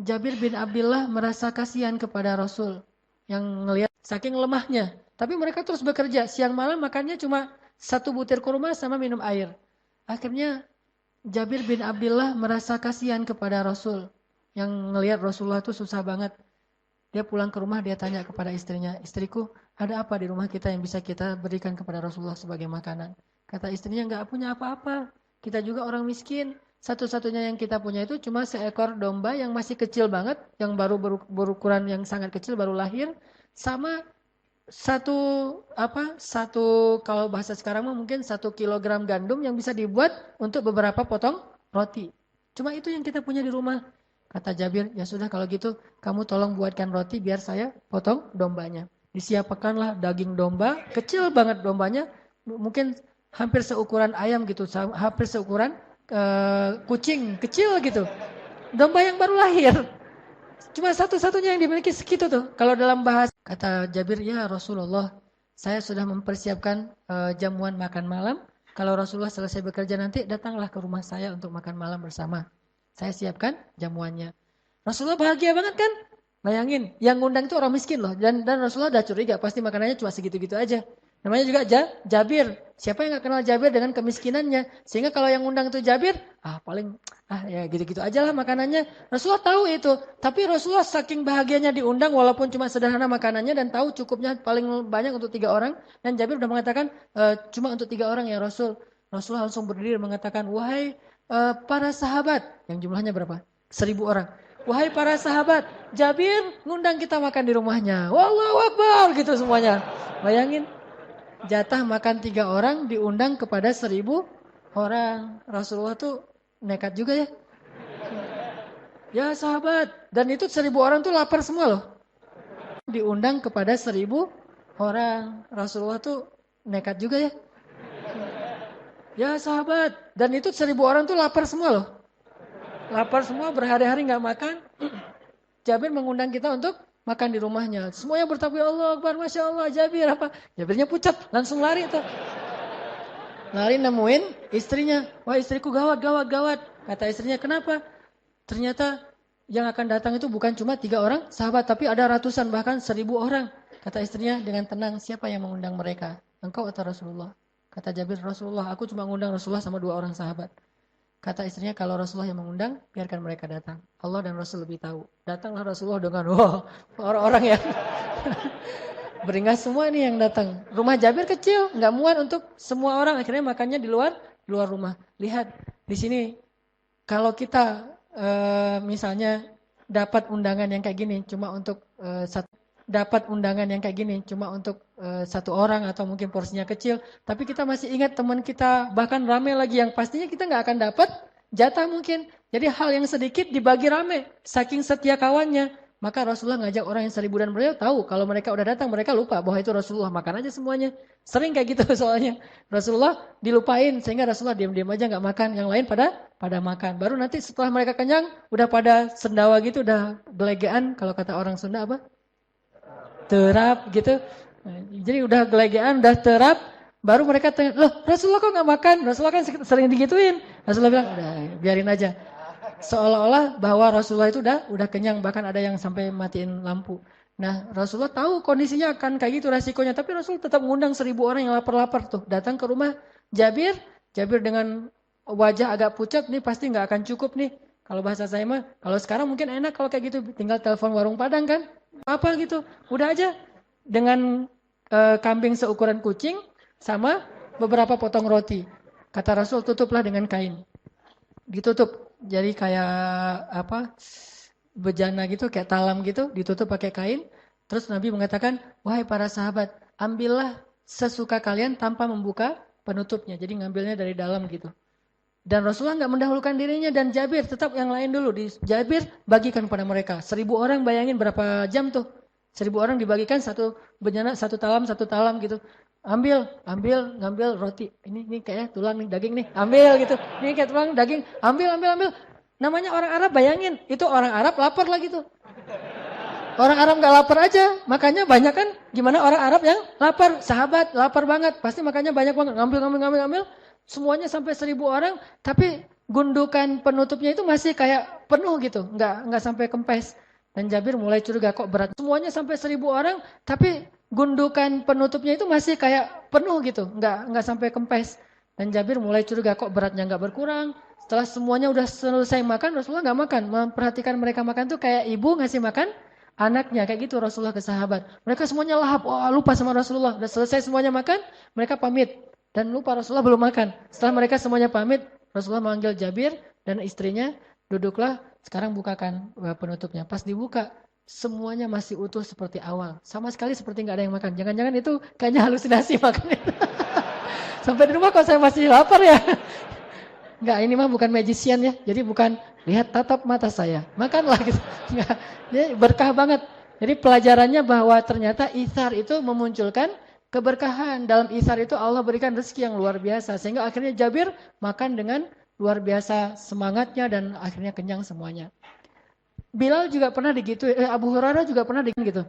Jabir bin Abdullah merasa kasihan kepada Rasul yang ngelihat saking lemahnya. Tapi mereka terus bekerja. Siang malam makannya cuma 1 butir kurma sama minum air. Akhirnya Jabir bin Abdullah merasa kasihan kepada Rasul. Yang ngelihat Rasulullah itu susah banget. Dia pulang ke rumah, dia tanya kepada istrinya, istriku, ada apa di rumah kita yang bisa kita berikan kepada Rasulullah sebagai makanan? Kata istrinya, enggak punya apa-apa. Kita juga orang miskin. Satu-satunya yang kita punya itu cuma seekor domba yang masih kecil banget, yang baru berukuran yang sangat kecil, baru lahir, sama satu kalau bahasa sekarang mungkin 1 kilogram gandum yang bisa dibuat untuk beberapa potong roti. Cuma itu yang kita punya di rumah. Kata Jabir, ya sudah kalau gitu kamu tolong buatkan roti biar saya potong dombanya. Disiapkanlah daging domba, kecil banget dombanya, mungkin hampir seukuran ayam gitu, hampir seukuran kucing kecil gitu. Domba yang baru lahir. Cuma satu-satunya yang dimiliki segitu tuh. Kalau dalam bahasa, kata Jabir, ya Rasulullah, saya sudah mempersiapkan jamuan makan malam. Kalau Rasulullah selesai bekerja nanti, datanglah ke rumah saya untuk makan malam bersama. Saya siapkan jamuannya. Rasulullah bahagia banget kan? Bayangin, yang ngundang itu orang miskin loh. Dan Rasulullah udah curiga, pasti makanannya cuma segitu-gitu aja. Namanya juga Jabir. Siapa yang gak kenal Jabir dengan kemiskinannya? Sehingga kalau yang ngundang itu Jabir, paling ya gitu-gitu aja lah makanannya. Rasulullah tahu itu. Tapi Rasulullah saking bahagianya diundang walaupun cuma sederhana makanannya dan tahu cukupnya paling banyak untuk 3 orang. Dan Jabir udah mengatakan cuma untuk 3 orang ya Rasul. Rasulullah langsung berdiri mengatakan, wahai para sahabat. Yang jumlahnya berapa? 1000 orang. Wahai para sahabat, Jabir ngundang kita makan di rumahnya. Wallahu Akbar gitu semuanya. Bayangin. Jatah makan 3 orang diundang kepada 1000 orang. Rasulullah tuh nekat juga ya. Ya sahabat. Dan itu 1000 orang tuh lapar semua loh. Diundang kepada 1000 orang. Rasulullah tuh nekat juga ya. Ya sahabat. Dan itu 1000 orang tuh lapar semua loh. Lapar semua berhari-hari gak makan. Jabir mengundang kita untuk makan di rumahnya. Semuanya bertakbir Allah Akbar, Masya Allah, Jabir apa? Jabirnya pucat, langsung lari tuh. Lari nemuin istrinya. Wah istriku gawat. Kata istrinya, kenapa? Ternyata yang akan datang itu bukan cuma 3 orang sahabat, tapi ada ratusan, bahkan 1000 orang. Kata istrinya dengan tenang, siapa yang mengundang mereka? Engkau atau Rasulullah? Kata Jabir, Rasulullah, aku cuma mengundang Rasulullah sama 2 orang sahabat. Kata istrinya, kalau Rasulullah yang mengundang, biarkan mereka datang. Allah dan Rasul lebih tahu. Datanglah Rasulullah dengan orang-orang yang beringas semua nih yang datang. Rumah Jabir kecil, nggak muat untuk semua orang. Akhirnya makannya di luar rumah. Lihat di sini, kalau kita misalnya dapat undangan yang kayak gini, cuma untuk satu orang atau mungkin porsinya kecil, tapi kita masih ingat teman kita, bahkan rame lagi yang pastinya kita nggak akan dapat jatah mungkin. Jadi hal yang sedikit dibagi rame, saking setia kawannya. Maka Rasulullah ngajak orang yang 1000 dan beliau tahu kalau mereka udah datang mereka lupa bahwa itu Rasulullah, makan aja semuanya. Sering kayak gitu soalnya. Rasulullah dilupain sehingga Rasulullah diam-diam aja nggak makan, yang lain pada makan. Baru nanti setelah mereka kenyang udah pada sendawa gitu, udah gelegean, kalau kata orang Sunda apa? Terap gitu. Jadi udah gelegean, udah terap, baru mereka tanya, loh Rasulullah kok nggak makan? Rasulullah kan sering digituin. Rasulullah bilang, udah biarin aja. Seolah-olah bahwa Rasulullah itu udah kenyang, bahkan ada yang sampai matiin lampu. Nah Rasulullah tahu kondisinya akan kayak gitu resikonya, tapi Rasul tetap mengundang 1000 orang yang lapar-lapar tuh datang ke rumah Jabir. Jabir dengan wajah agak pucat, nih pasti nggak akan cukup nih. Kalau bahasa saya mah, kalau sekarang mungkin enak kalau kayak gitu, tinggal telepon warung Padang kan, apa gitu, udah aja dengan kambing seukuran kucing sama beberapa potong roti. Kata Rasul, tutuplah dengan kain, ditutup. Jadi kayak apa, bejana gitu, kayak talam gitu, ditutup pakai kain. Terus Nabi mengatakan, wahai para sahabat, ambillah sesuka kalian tanpa membuka penutupnya. Jadi ngambilnya dari dalam gitu. Dan Rasulullah nggak mendahulukan dirinya dan Jabir, tetap yang lain dulu. Jabir bagikan pada mereka. 1000 orang, bayangin berapa jam tuh. 1000 orang dibagikan satu bejana, satu talam gitu. Ngambil roti. Ini kayak tulang nih, daging nih. Ambil gitu. Ini kayak tulang, daging. Ambil. Namanya orang Arab, bayangin. Itu orang Arab lapar lah gitu. Orang Arab nggak lapar aja. Makanya banyak kan gimana orang Arab yang lapar. Sahabat lapar banget. Pasti makanya banyak banget. Ngambil. Semuanya sampai 1000 orang. Tapi gundukan penutupnya itu masih kayak penuh gitu. Nggak sampai kempes. Dan Jabir mulai curiga, kok berat. Semuanya sampai 1000 orang. Tapi gundukan penutupnya itu masih kayak penuh gitu, nggak sampai kempes. Dan Jabir mulai curiga, kok beratnya nggak berkurang. Setelah semuanya udah selesai makan, Rasulullah nggak makan. Memperhatikan mereka makan tuh kayak ibu ngasih makan anaknya, kayak gitu Rasulullah ke sahabat. Mereka semuanya lahap, wah lupa sama Rasulullah. Udah selesai semuanya makan, mereka pamit. Dan lupa Rasulullah belum makan. Setelah mereka semuanya pamit, Rasulullah memanggil Jabir dan istrinya, duduklah, sekarang bukakan penutupnya. Pas dibuka, semuanya masih utuh seperti awal. Sama sekali seperti nggak ada yang makan. Jangan-jangan itu kayaknya halusinasi makannya. Sampai di rumah kok saya masih lapar ya. Nggak, ini mah bukan magician ya. Jadi bukan lihat tatap mata saya. Makanlah gitu. Nggak, ya, berkah banget. Jadi pelajarannya bahwa ternyata itsar itu memunculkan keberkahan. Dalam itsar itu Allah berikan rezeki yang luar biasa. Sehingga akhirnya Jabir makan dengan luar biasa semangatnya dan akhirnya kenyang semuanya. Bilal juga pernah digitu, Abu Hurairah juga pernah gitu.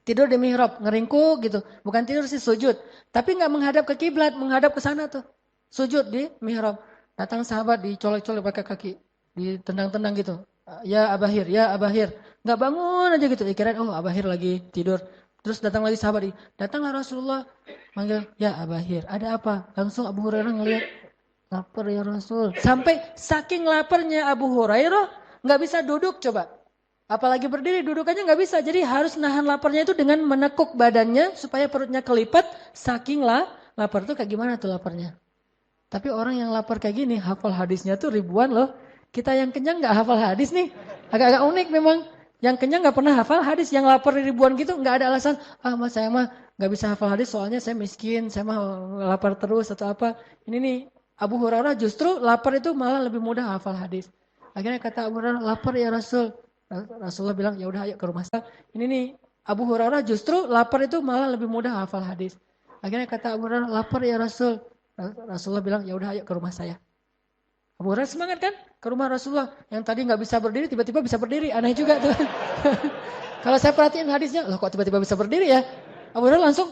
Tidur di mihrab, ngeringkuk gitu. Bukan tidur sih, sujud. Tapi nggak menghadap ke kiblat, menghadap ke sana tuh. Sujud di mihrab. Datang sahabat dicolek-colek pakai kaki, ditendang-tendang gitu. Ya Abahir, ya Abahir. Nggak bangun aja gitu. Dikirain oh Abahir lagi tidur. Terus datang lagi sahabat, datanglah Rasulullah, manggil, ya Abahir, ada apa? Langsung Abu Hurairah ngelihat, lapar ya Rasul. Sampai saking laparnya Abu Hurairah, nggak bisa duduk coba. Apalagi berdiri, duduk aja nggak bisa. Jadi harus nahan laparnya itu dengan menekuk badannya supaya perutnya kelipat. Saking lapar tuh kayak gimana tuh laparnya. Tapi orang yang lapar kayak gini, hafal hadisnya tuh ribuan loh. Kita yang kenyang nggak hafal hadis nih. Agak-agak unik memang. Yang kenyang nggak pernah hafal hadis, yang lapar ribuan gitu nggak ada alasan. Mas saya mah nggak bisa hafal hadis soalnya saya miskin, saya mah lapar terus atau apa. Ini nih Abu Hurairah justru lapar itu malah lebih mudah hafal hadis. Akhirnya kata Abu Hurairah, lapar ya Rasul. Rasulullah bilang, ya udah ayo ke rumah saya. Ini nih Abu Hurairah justru lapar itu malah lebih mudah hafal hadis. Akhirnya kata Abu Hurairah, lapar ya Rasul. Rasulullah bilang, ya udah ayo ke rumah saya. Abu Hurairah semangat kan? Ke rumah Rasulullah. Yang tadi nggak bisa berdiri, tiba-tiba bisa berdiri. Aneh juga tuh. Kalau saya perhatiin hadisnya, loh kok tiba-tiba bisa berdiri ya? Abu Hurairah langsung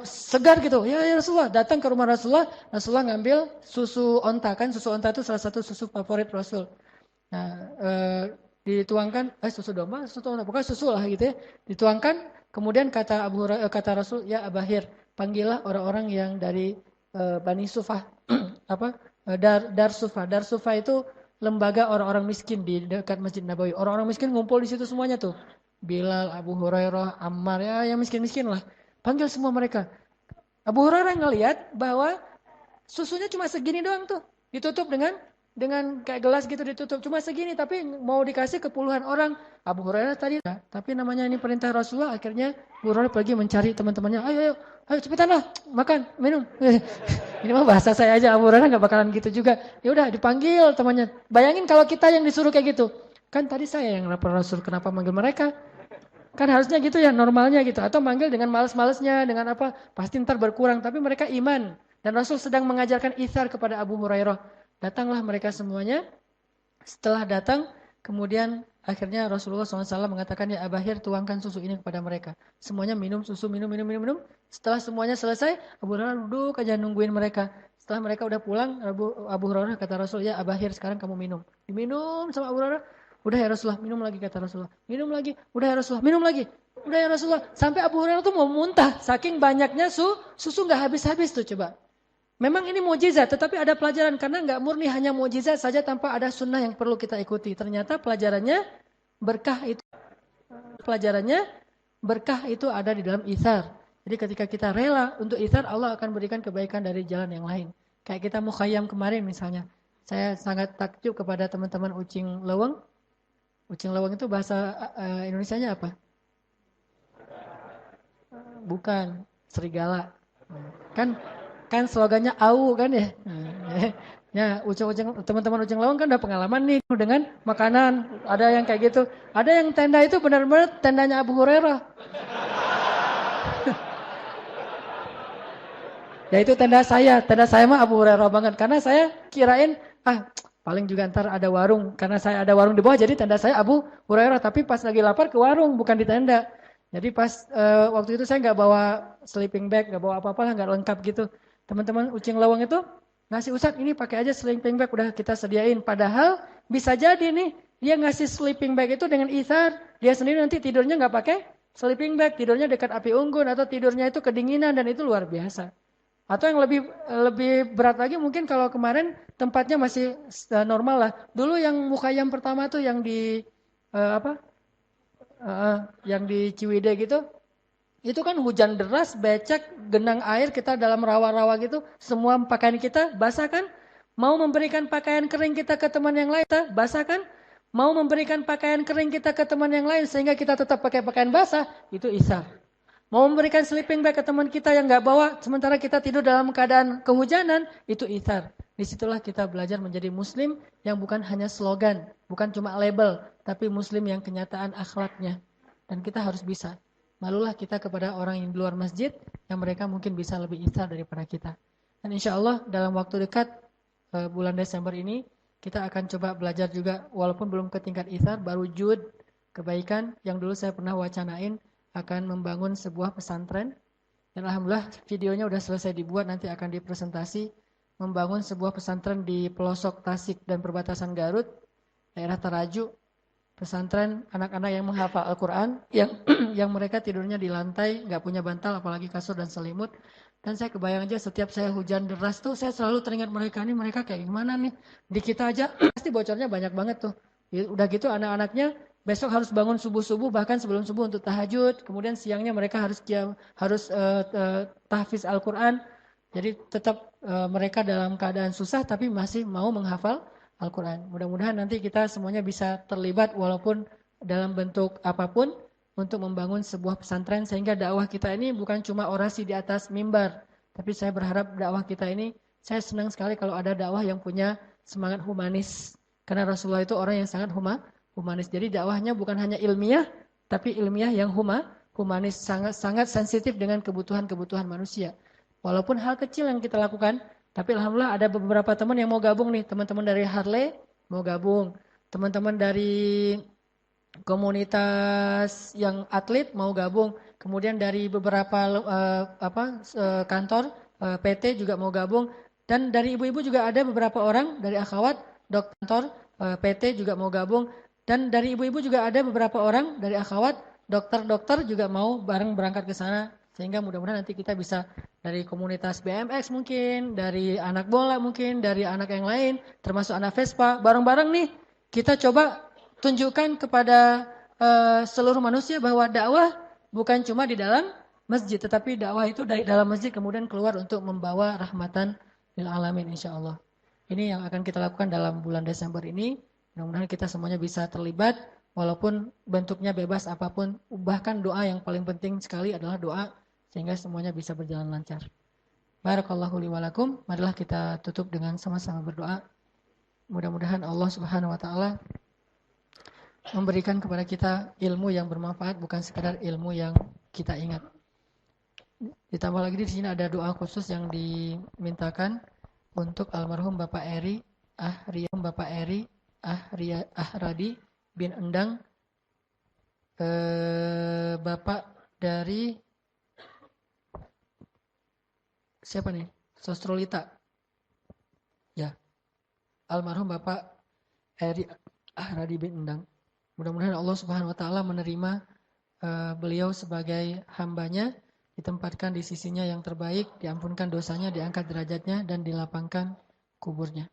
segar gitu. Ya Rasulullah, datang ke rumah Rasulullah. Rasulullah ngambil susu onta, kan susu onta itu salah satu susu favorit Rasul. Nah, dituangkan, susu domba, susu onta, pokoknya susu lah gitu ya. Dituangkan, kemudian kata kata Rasul, ya Abahir, panggillah orang-orang yang dari Bani Sufah, apa Darsufa. Darsufa itu lembaga orang-orang miskin di dekat Masjid Nabawi. Orang-orang miskin ngumpul di situ semuanya tuh. Bilal, Abu Hurairah, Ammar, ya yang miskin-miskin lah. Panggil semua mereka. Abu Hurairah ngelihat bahwa susunya cuma segini doang tuh. Ditutup dengan kayak gelas gitu ditutup. Cuma segini tapi mau dikasih ke puluhan orang. Abu Hurairah tadi. Tapi namanya ini perintah Rasulullah. Akhirnya Abu Hurairah pergi mencari teman-temannya. Ayo, ayo, ayo cepetan lah. Makan, minum. Ini mah bahasa saya aja. Abu Hurairah gak bakalan gitu juga. Ya udah dipanggil temannya. Bayangin kalau kita yang disuruh kayak gitu. Kan tadi saya yang lapor Rasul. Kenapa manggil mereka? Kan harusnya gitu ya normalnya gitu. Atau manggil dengan males-malesnya. Dengan apa. Pasti ntar berkurang. Tapi mereka iman. Dan Rasul sedang mengajarkan itsar kepada Abu Hurairah. Datanglah mereka semuanya. Setelah datang, kemudian akhirnya Rasulullah SAW mengatakan, ya Abahir tuangkan susu ini kepada mereka. Semuanya minum susu, minum. Setelah semuanya selesai, Abu Hurairah duduk aja nungguin mereka. Setelah mereka udah pulang, Abu Hurairah kata Rasul, ya Abahir sekarang kamu minum. Diminum sama Abu Hurairah. Udah ya Rasulullah, minum lagi kata Rasulullah. Minum lagi, udah ya Rasulullah, minum lagi. Udah ya Rasulullah. Sampai Abu Hurairah tuh mau muntah. Saking banyaknya susu gak habis-habis tuh coba. Memang ini mukjizat, tetapi ada pelajaran karena nggak murni hanya mukjizat saja tanpa ada sunnah yang perlu kita ikuti. Ternyata pelajarannya berkah itu ada di dalam itsar. Jadi ketika kita rela untuk itsar, Allah akan berikan kebaikan dari jalan yang lain. Kayak kita mukhayyam kemarin misalnya. Saya sangat takjub kepada teman-teman Ucing Leweng. Ucing Leweng itu bahasa Indonesianya apa? Bukan, serigala. Kan slogannya AU kan ya. Ya, teman-teman Ujung Lawang kan udah pengalaman nih dengan makanan. Ada yang kayak gitu. Ada yang tenda itu benar-benar tendanya Abu Hurairah. Ya itu tenda saya. Tenda saya mah Abu Hurairah banget. Karena saya kirain, paling juga ntar ada warung. Karena saya ada warung di bawah, jadi tenda saya Abu Hurairah. Tapi pas lagi lapar ke warung, bukan di tenda. Jadi pas waktu itu saya nggak bawa sleeping bag, nggak bawa apa-apa lah, nggak lengkap gitu. Teman-teman Ucing Lawang itu ngasih Ustadz ini pakai aja sleeping bag udah kita sediain. Padahal bisa jadi nih dia ngasih sleeping bag itu dengan itsar. Dia sendiri nanti tidurnya nggak pakai sleeping bag, tidurnya dekat api unggun atau tidurnya itu kedinginan dan itu luar biasa. Atau yang lebih berat lagi mungkin kalau kemarin tempatnya masih normal lah. Dulu yang mukhayyam pertama tuh yang di yang di Ciwidey gitu. Itu kan hujan deras, becek, genang air, kita dalam rawa-rawa gitu, semua pakaian kita basah kan? Mau memberikan pakaian kering kita ke teman yang lain, kita basah kan? Mau memberikan pakaian kering kita ke teman yang lain sehingga kita tetap pakai pakaian basah, itu itsar. Mau memberikan sleeping bag ke teman kita yang nggak bawa, sementara kita tidur dalam keadaan kehujanan, itu itsar. Disitulah kita belajar menjadi muslim yang bukan hanya slogan, bukan cuma label, tapi muslim yang kenyataan akhlaknya. Dan kita harus bisa. Malulah kita kepada orang yang di luar masjid yang mereka mungkin bisa lebih itsar daripada kita. Dan insya Allah dalam waktu dekat bulan Desember ini kita akan coba belajar juga walaupun belum ke tingkat itsar, baru jud kebaikan yang dulu saya pernah wacanain akan membangun sebuah pesantren. Dan alhamdulillah videonya udah selesai dibuat, nanti akan dipresentasi membangun sebuah pesantren di pelosok Tasik dan perbatasan Garut, daerah Taraju. Pesantren anak-anak yang menghafal Al-Quran, yang mereka tidurnya di lantai, nggak punya bantal, apalagi kasur dan selimut. Dan saya kebayang aja setiap saya hujan deras tuh, saya selalu teringat mereka kayak gimana nih. Di kita aja pasti bocornya banyak banget tuh. Udah gitu anak-anaknya besok harus bangun subuh-subuh, bahkan sebelum subuh untuk tahajud. Kemudian siangnya mereka harus tahfiz Al-Quran. Jadi tetap mereka dalam keadaan susah, tapi masih mau menghafal Al-Quran. Mudah-mudahan nanti kita semuanya bisa terlibat walaupun dalam bentuk apapun untuk membangun sebuah pesantren sehingga dakwah kita ini bukan cuma orasi di atas mimbar. Tapi saya berharap dakwah kita ini, saya senang sekali kalau ada dakwah yang punya semangat humanis. Karena Rasulullah itu orang yang sangat humanis. Jadi dakwahnya bukan hanya ilmiah, tapi ilmiah yang humanis. Sangat sensitif dengan kebutuhan-kebutuhan manusia. Walaupun hal kecil yang kita lakukan, tapi alhamdulillah ada beberapa teman yang mau gabung nih. Teman-teman dari Harley mau gabung. Teman-teman dari komunitas yang atlet mau gabung. Kemudian dari beberapa kantor PT juga mau gabung. Dan dari ibu-ibu juga ada beberapa orang dari akhwat dokter PT juga mau gabung. Dan dari ibu-ibu juga ada beberapa orang dari akhwat dokter-dokter juga mau bareng berangkat ke sana. Sehingga mudah-mudahan nanti kita bisa dari komunitas BMX mungkin, dari anak bola mungkin, dari anak yang lain, termasuk anak Vespa. Bareng-bareng nih, kita coba tunjukkan kepada seluruh manusia bahwa dakwah bukan cuma di dalam masjid, tetapi dakwah itu dari dalam masjid kemudian keluar untuk membawa rahmatan lil alamin insyaallah. Ini yang akan kita lakukan dalam bulan Desember ini. Mudah-mudahan kita semuanya bisa terlibat walaupun bentuknya bebas apapun. Bahkan doa yang paling penting sekali adalah doa sehingga semuanya bisa berjalan lancar. Barakallahu li wa lakum. Marilah kita tutup dengan sama-sama berdoa. Mudah-mudahan Allah Subhanahu wa taala memberikan kepada kita ilmu yang bermanfaat, bukan sekadar ilmu yang kita ingat. Ditambah lagi di sini ada doa khusus yang dimintakan untuk almarhum Bapak Eri Ahradi bin Endang, Bapak dari siapa nih? Sostrolita. Ya. Almarhum Bapak Eri Ahradi bin Endang. Mudah-mudahan Allah Subhanahu wa taala menerima beliau sebagai hambanya, ditempatkan di sisinya yang terbaik, diampunkan dosanya, diangkat derajatnya dan dilapangkan kuburnya.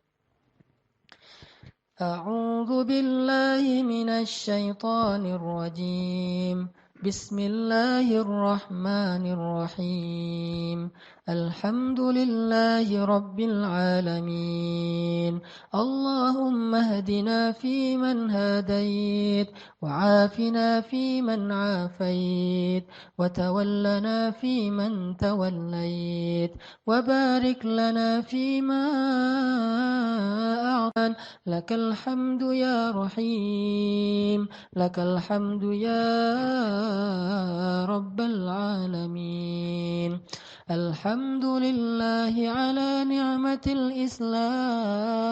A'udzu billahi minasy syaithanir rajim. Bismillahirrahmanirrahim. Alhamdulillahi rabbil alamin. Allahumma hdina fiman hadait وعافنا فيمن عافيت وتولنا فيمن توليت وبارك لنا فيما أعطيت لك الحمد يا رحيم لك الحمد يا رب العالمين الحمد لله على نعمة الإسلام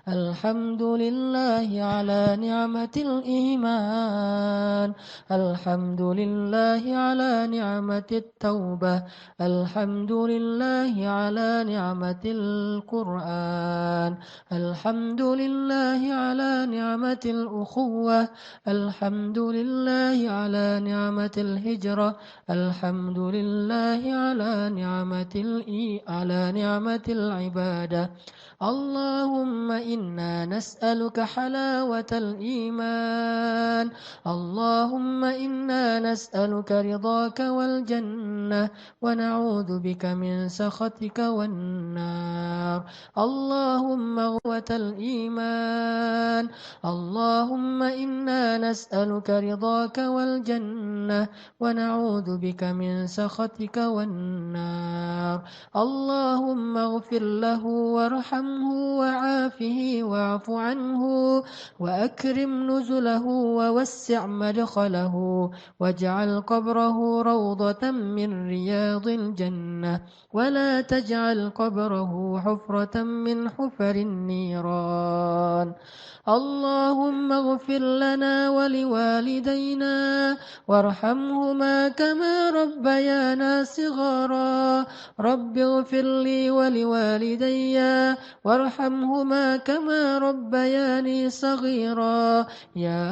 الحمد لله على نعمة الإيمان الحمد لله على نعمة التوبة الحمد لله على نعمة القرآن الحمد لله على نعمة الأخوة الحمد لله على نعمة الهجرة الحمد لله على نعمة العبادة اللهم إنا نسألك حلاوة الإيمان اللهم إنا نسألك رضاك والجنة ونعوذ بك من سخطك والنار اللهم قوة الإيمان اللهم إنا نسألك رضاك والجنة ونعوذ بك من سخطك والنار اللهم اغفر له وارحمه وعافه واعف عنه وأكرم نزله ووسع مدخله واجعل قبره روضة من رياض الجنة ولا تجعل قبره حفرة من حفر النيران اللهم اغفر لنا ولوالدينا وارحمهما كما ربيانا صغارا رب اغفر لي ولوالدي وارحمهما كما ربياني صغيرا يا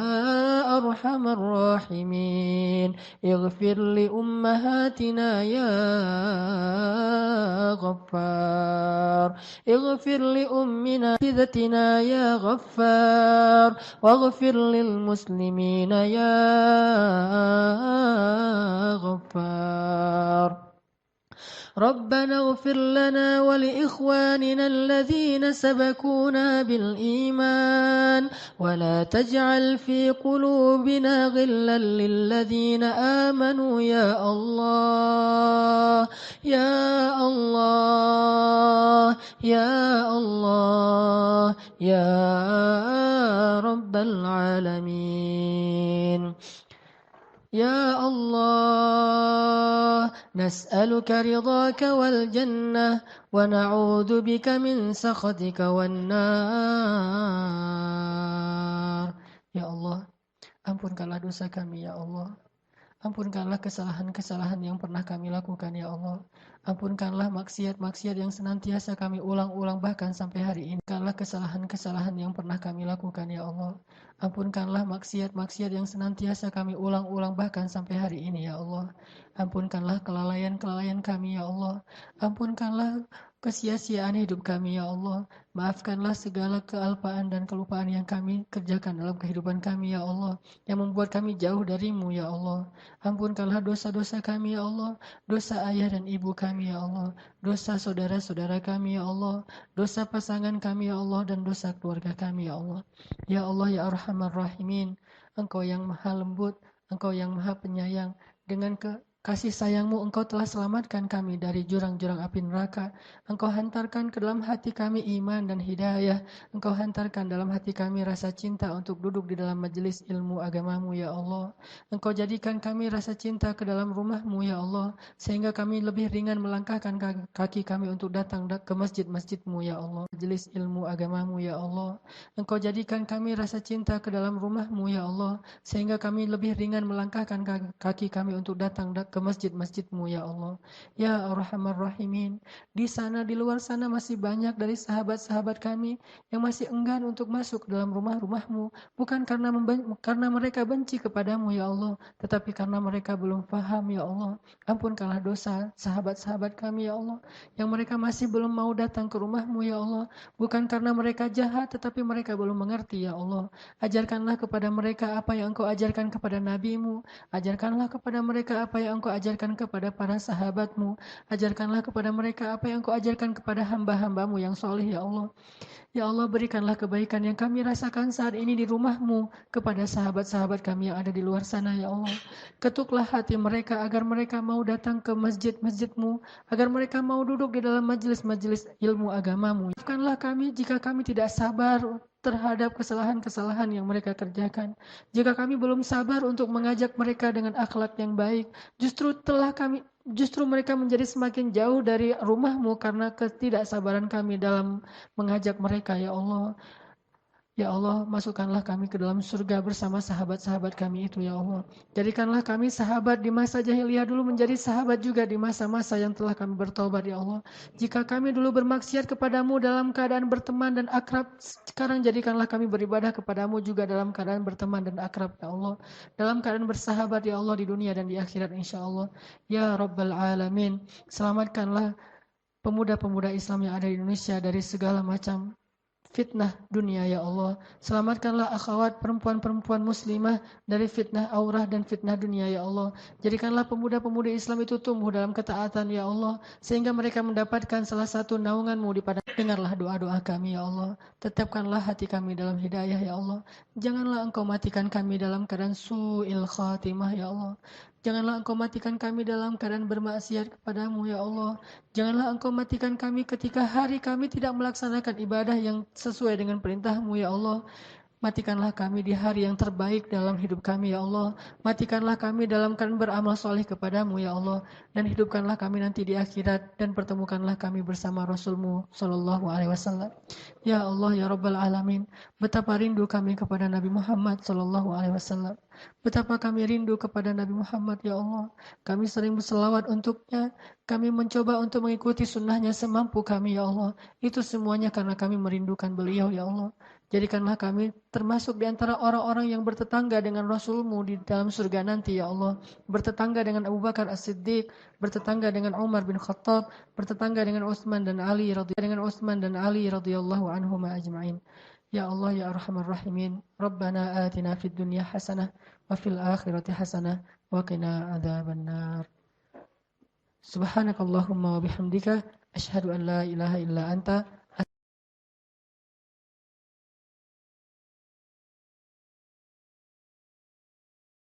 أرحم الراحمين اغفر لأمهاتنا يا غفار اغفر لأمنا ذتنا يا غفار واغفر للمسلمين يا غفار ربنا اغفر لنا ولإخواننا الذين سبقونا بالإيمان ولا تجعل في قلوبنا غلا للذين آمنوا يا الله يا الله يا الله يا رب العالمين يا الله نسألك رضاك والجنة ونعوذ بك من سخطك والنار يا الله ampunkanlah dosa kami ya Allah ampunkanlah kesalahan-kesalahan yang pernah kami lakukan ya Allah Ampunkanlah maksiat-maksiat yang senantiasa kami ulang-ulang bahkan sampai hari ini. Ampunkanlah kesalahan-kesalahan yang pernah kami lakukan ya Allah. Ampunkanlah maksiat-maksiat yang senantiasa kami ulang-ulang bahkan sampai hari ini ya Allah. Ampunkanlah kelalaian-kelalaian kami ya Allah. Ampunkanlah kesia-siaan hidup kami ya Allah. Maafkanlah segala kealpaan dan kelupaan yang kami kerjakan dalam kehidupan kami ya Allah, yang membuat kami jauh darimu ya Allah. Ampunkanlah dosa-dosa kami ya Allah, dosa ayah dan ibu kami ya Allah, dosa saudara-saudara kami ya Allah, dosa pasangan kami ya Allah, dan dosa keluarga kami ya Allah. Ya Allah ya Arhamar Rahimin, Engkau yang maha lembut, Engkau yang maha penyayang. Dengan kasih sayangmu Engkau telah selamatkan kami dari jurang-jurang api neraka. Engkau hantarkan ke dalam hati kami iman dan hidayah. Engkau hantarkan dalam hati kami rasa cinta untuk duduk di dalam majelis ilmu agamamu ya Allah. Engkau jadikan kami rasa cinta ke dalam rumahmu ya Allah, sehingga kami lebih ringan melangkahkan kaki kami untuk datang ke masjid-masjidmu ya Allah. Majelis ilmu agamamu ya Allah. Engkau jadikan kami rasa cinta ke dalam rumahmu ya Allah, sehingga kami lebih ringan melangkahkan kaki kami untuk datang ke masjid-masjidmu ya Allah. Ya Arhamar Rahimin, di sana di luar sana masih banyak dari sahabat-sahabat kami yang masih enggan untuk masuk ke dalam rumah-rumahmu, bukan karena mereka benci kepadamu ya Allah, tetapi karena mereka belum paham ya Allah. Ampunkanlah dosa sahabat-sahabat kami ya Allah, yang mereka masih belum mau datang ke rumahmu ya Allah, bukan karena mereka jahat, tetapi mereka belum mengerti ya Allah. Ajarkanlah kepada mereka apa yang Engkau ajarkan kepada nabimu. Ajarkanlah kepada mereka apa yang Engkau ajarkan kepada para sahabatmu. Ajarkanlah kepada mereka apa yang Engkau ajarkan kepada hamba-hambamu yang soleh ya Allah. Ya Allah, berikanlah kebaikan yang kami rasakan saat ini di rumahmu kepada sahabat-sahabat kami yang ada di luar sana ya Allah. Ketuklah hati mereka agar mereka mau datang ke masjid-masjidmu, agar mereka mau duduk di dalam majelis-majelis ilmu agamamu. Maafkanlah kami jika kami tidak sabar terhadap kesalahan-kesalahan yang mereka kerjakan. Jika kami belum sabar untuk mengajak mereka dengan akhlak yang baik, justru mereka menjadi semakin jauh dari rumahmu karena ketidaksabaran kami dalam mengajak mereka ya Allah. Ya Allah, masukkanlah kami ke dalam surga bersama sahabat-sahabat kami itu ya Allah. Jadikanlah kami sahabat di masa jahiliyah dulu menjadi sahabat juga di masa-masa yang telah kami bertobat ya Allah. Jika kami dulu bermaksiat kepadamu dalam keadaan berteman dan akrab, sekarang jadikanlah kami beribadah kepadamu juga dalam keadaan berteman dan akrab ya Allah. Dalam keadaan bersahabat ya Allah di dunia dan di akhirat insya Allah. Ya Rabbal Alamin, selamatkanlah pemuda-pemuda Islam yang ada di Indonesia dari segala macam fitnah dunia ya Allah. Selamatkanlah akhwat perempuan-perempuan muslimah dari fitnah aurah dan fitnah dunia ya Allah. Jadikanlah pemuda-pemudi Islam itu tumbuh dalam ketaatan ya Allah, sehingga mereka mendapatkan salah satu naungan-Mu di padang. Dengarlah doa-doa kami ya Allah. Tetapkanlah hati kami dalam hidayah ya Allah. Janganlah Engkau matikan kami dalam keadaan su'il khatimah ya Allah. Janganlah Engkau matikan kami dalam keadaan bermaksiat kepadamu ya Allah. Janganlah Engkau matikan kami ketika hari kami tidak melaksanakan ibadah yang sesuai dengan perintah-Mu ya Allah. Matikanlah kami di hari yang terbaik dalam hidup kami ya Allah. Matikanlah kami dalam keadaan beramal soleh kepadamu ya Allah. Dan hidupkanlah kami nanti di akhirat. Dan pertemukanlah kami bersama Rasul-Mu Sallallahu Alaihi Wasallam. Ya Allah ya Rabbal Alamin, betapa rindu kami kepada Nabi Muhammad Sallallahu Alaihi Wasallam. Betapa kami rindu kepada Nabi Muhammad ya Allah. Kami sering berselawat untuknya. Kami mencoba untuk mengikuti sunnahnya semampu kami ya Allah. Itu semuanya karena kami merindukan beliau ya Allah. Jadikanlah kami termasuk di antara orang-orang yang bertetangga dengan Rasul-Mu di dalam surga nanti ya Allah. Bertetangga dengan Abu Bakar As-Siddiq, bertetangga dengan Umar bin Khattab, bertetangga dengan Utsman dan Ali radhiyallahu anhum ajma'in. Ya Allah ya Arhamar Rahimin, Rabbana atina fid dunya hasanah wa fil akhirati hasanah wa qina adzabannar. Subhanakallahumma wa bihamdika asyhadu an la ilaha illa anta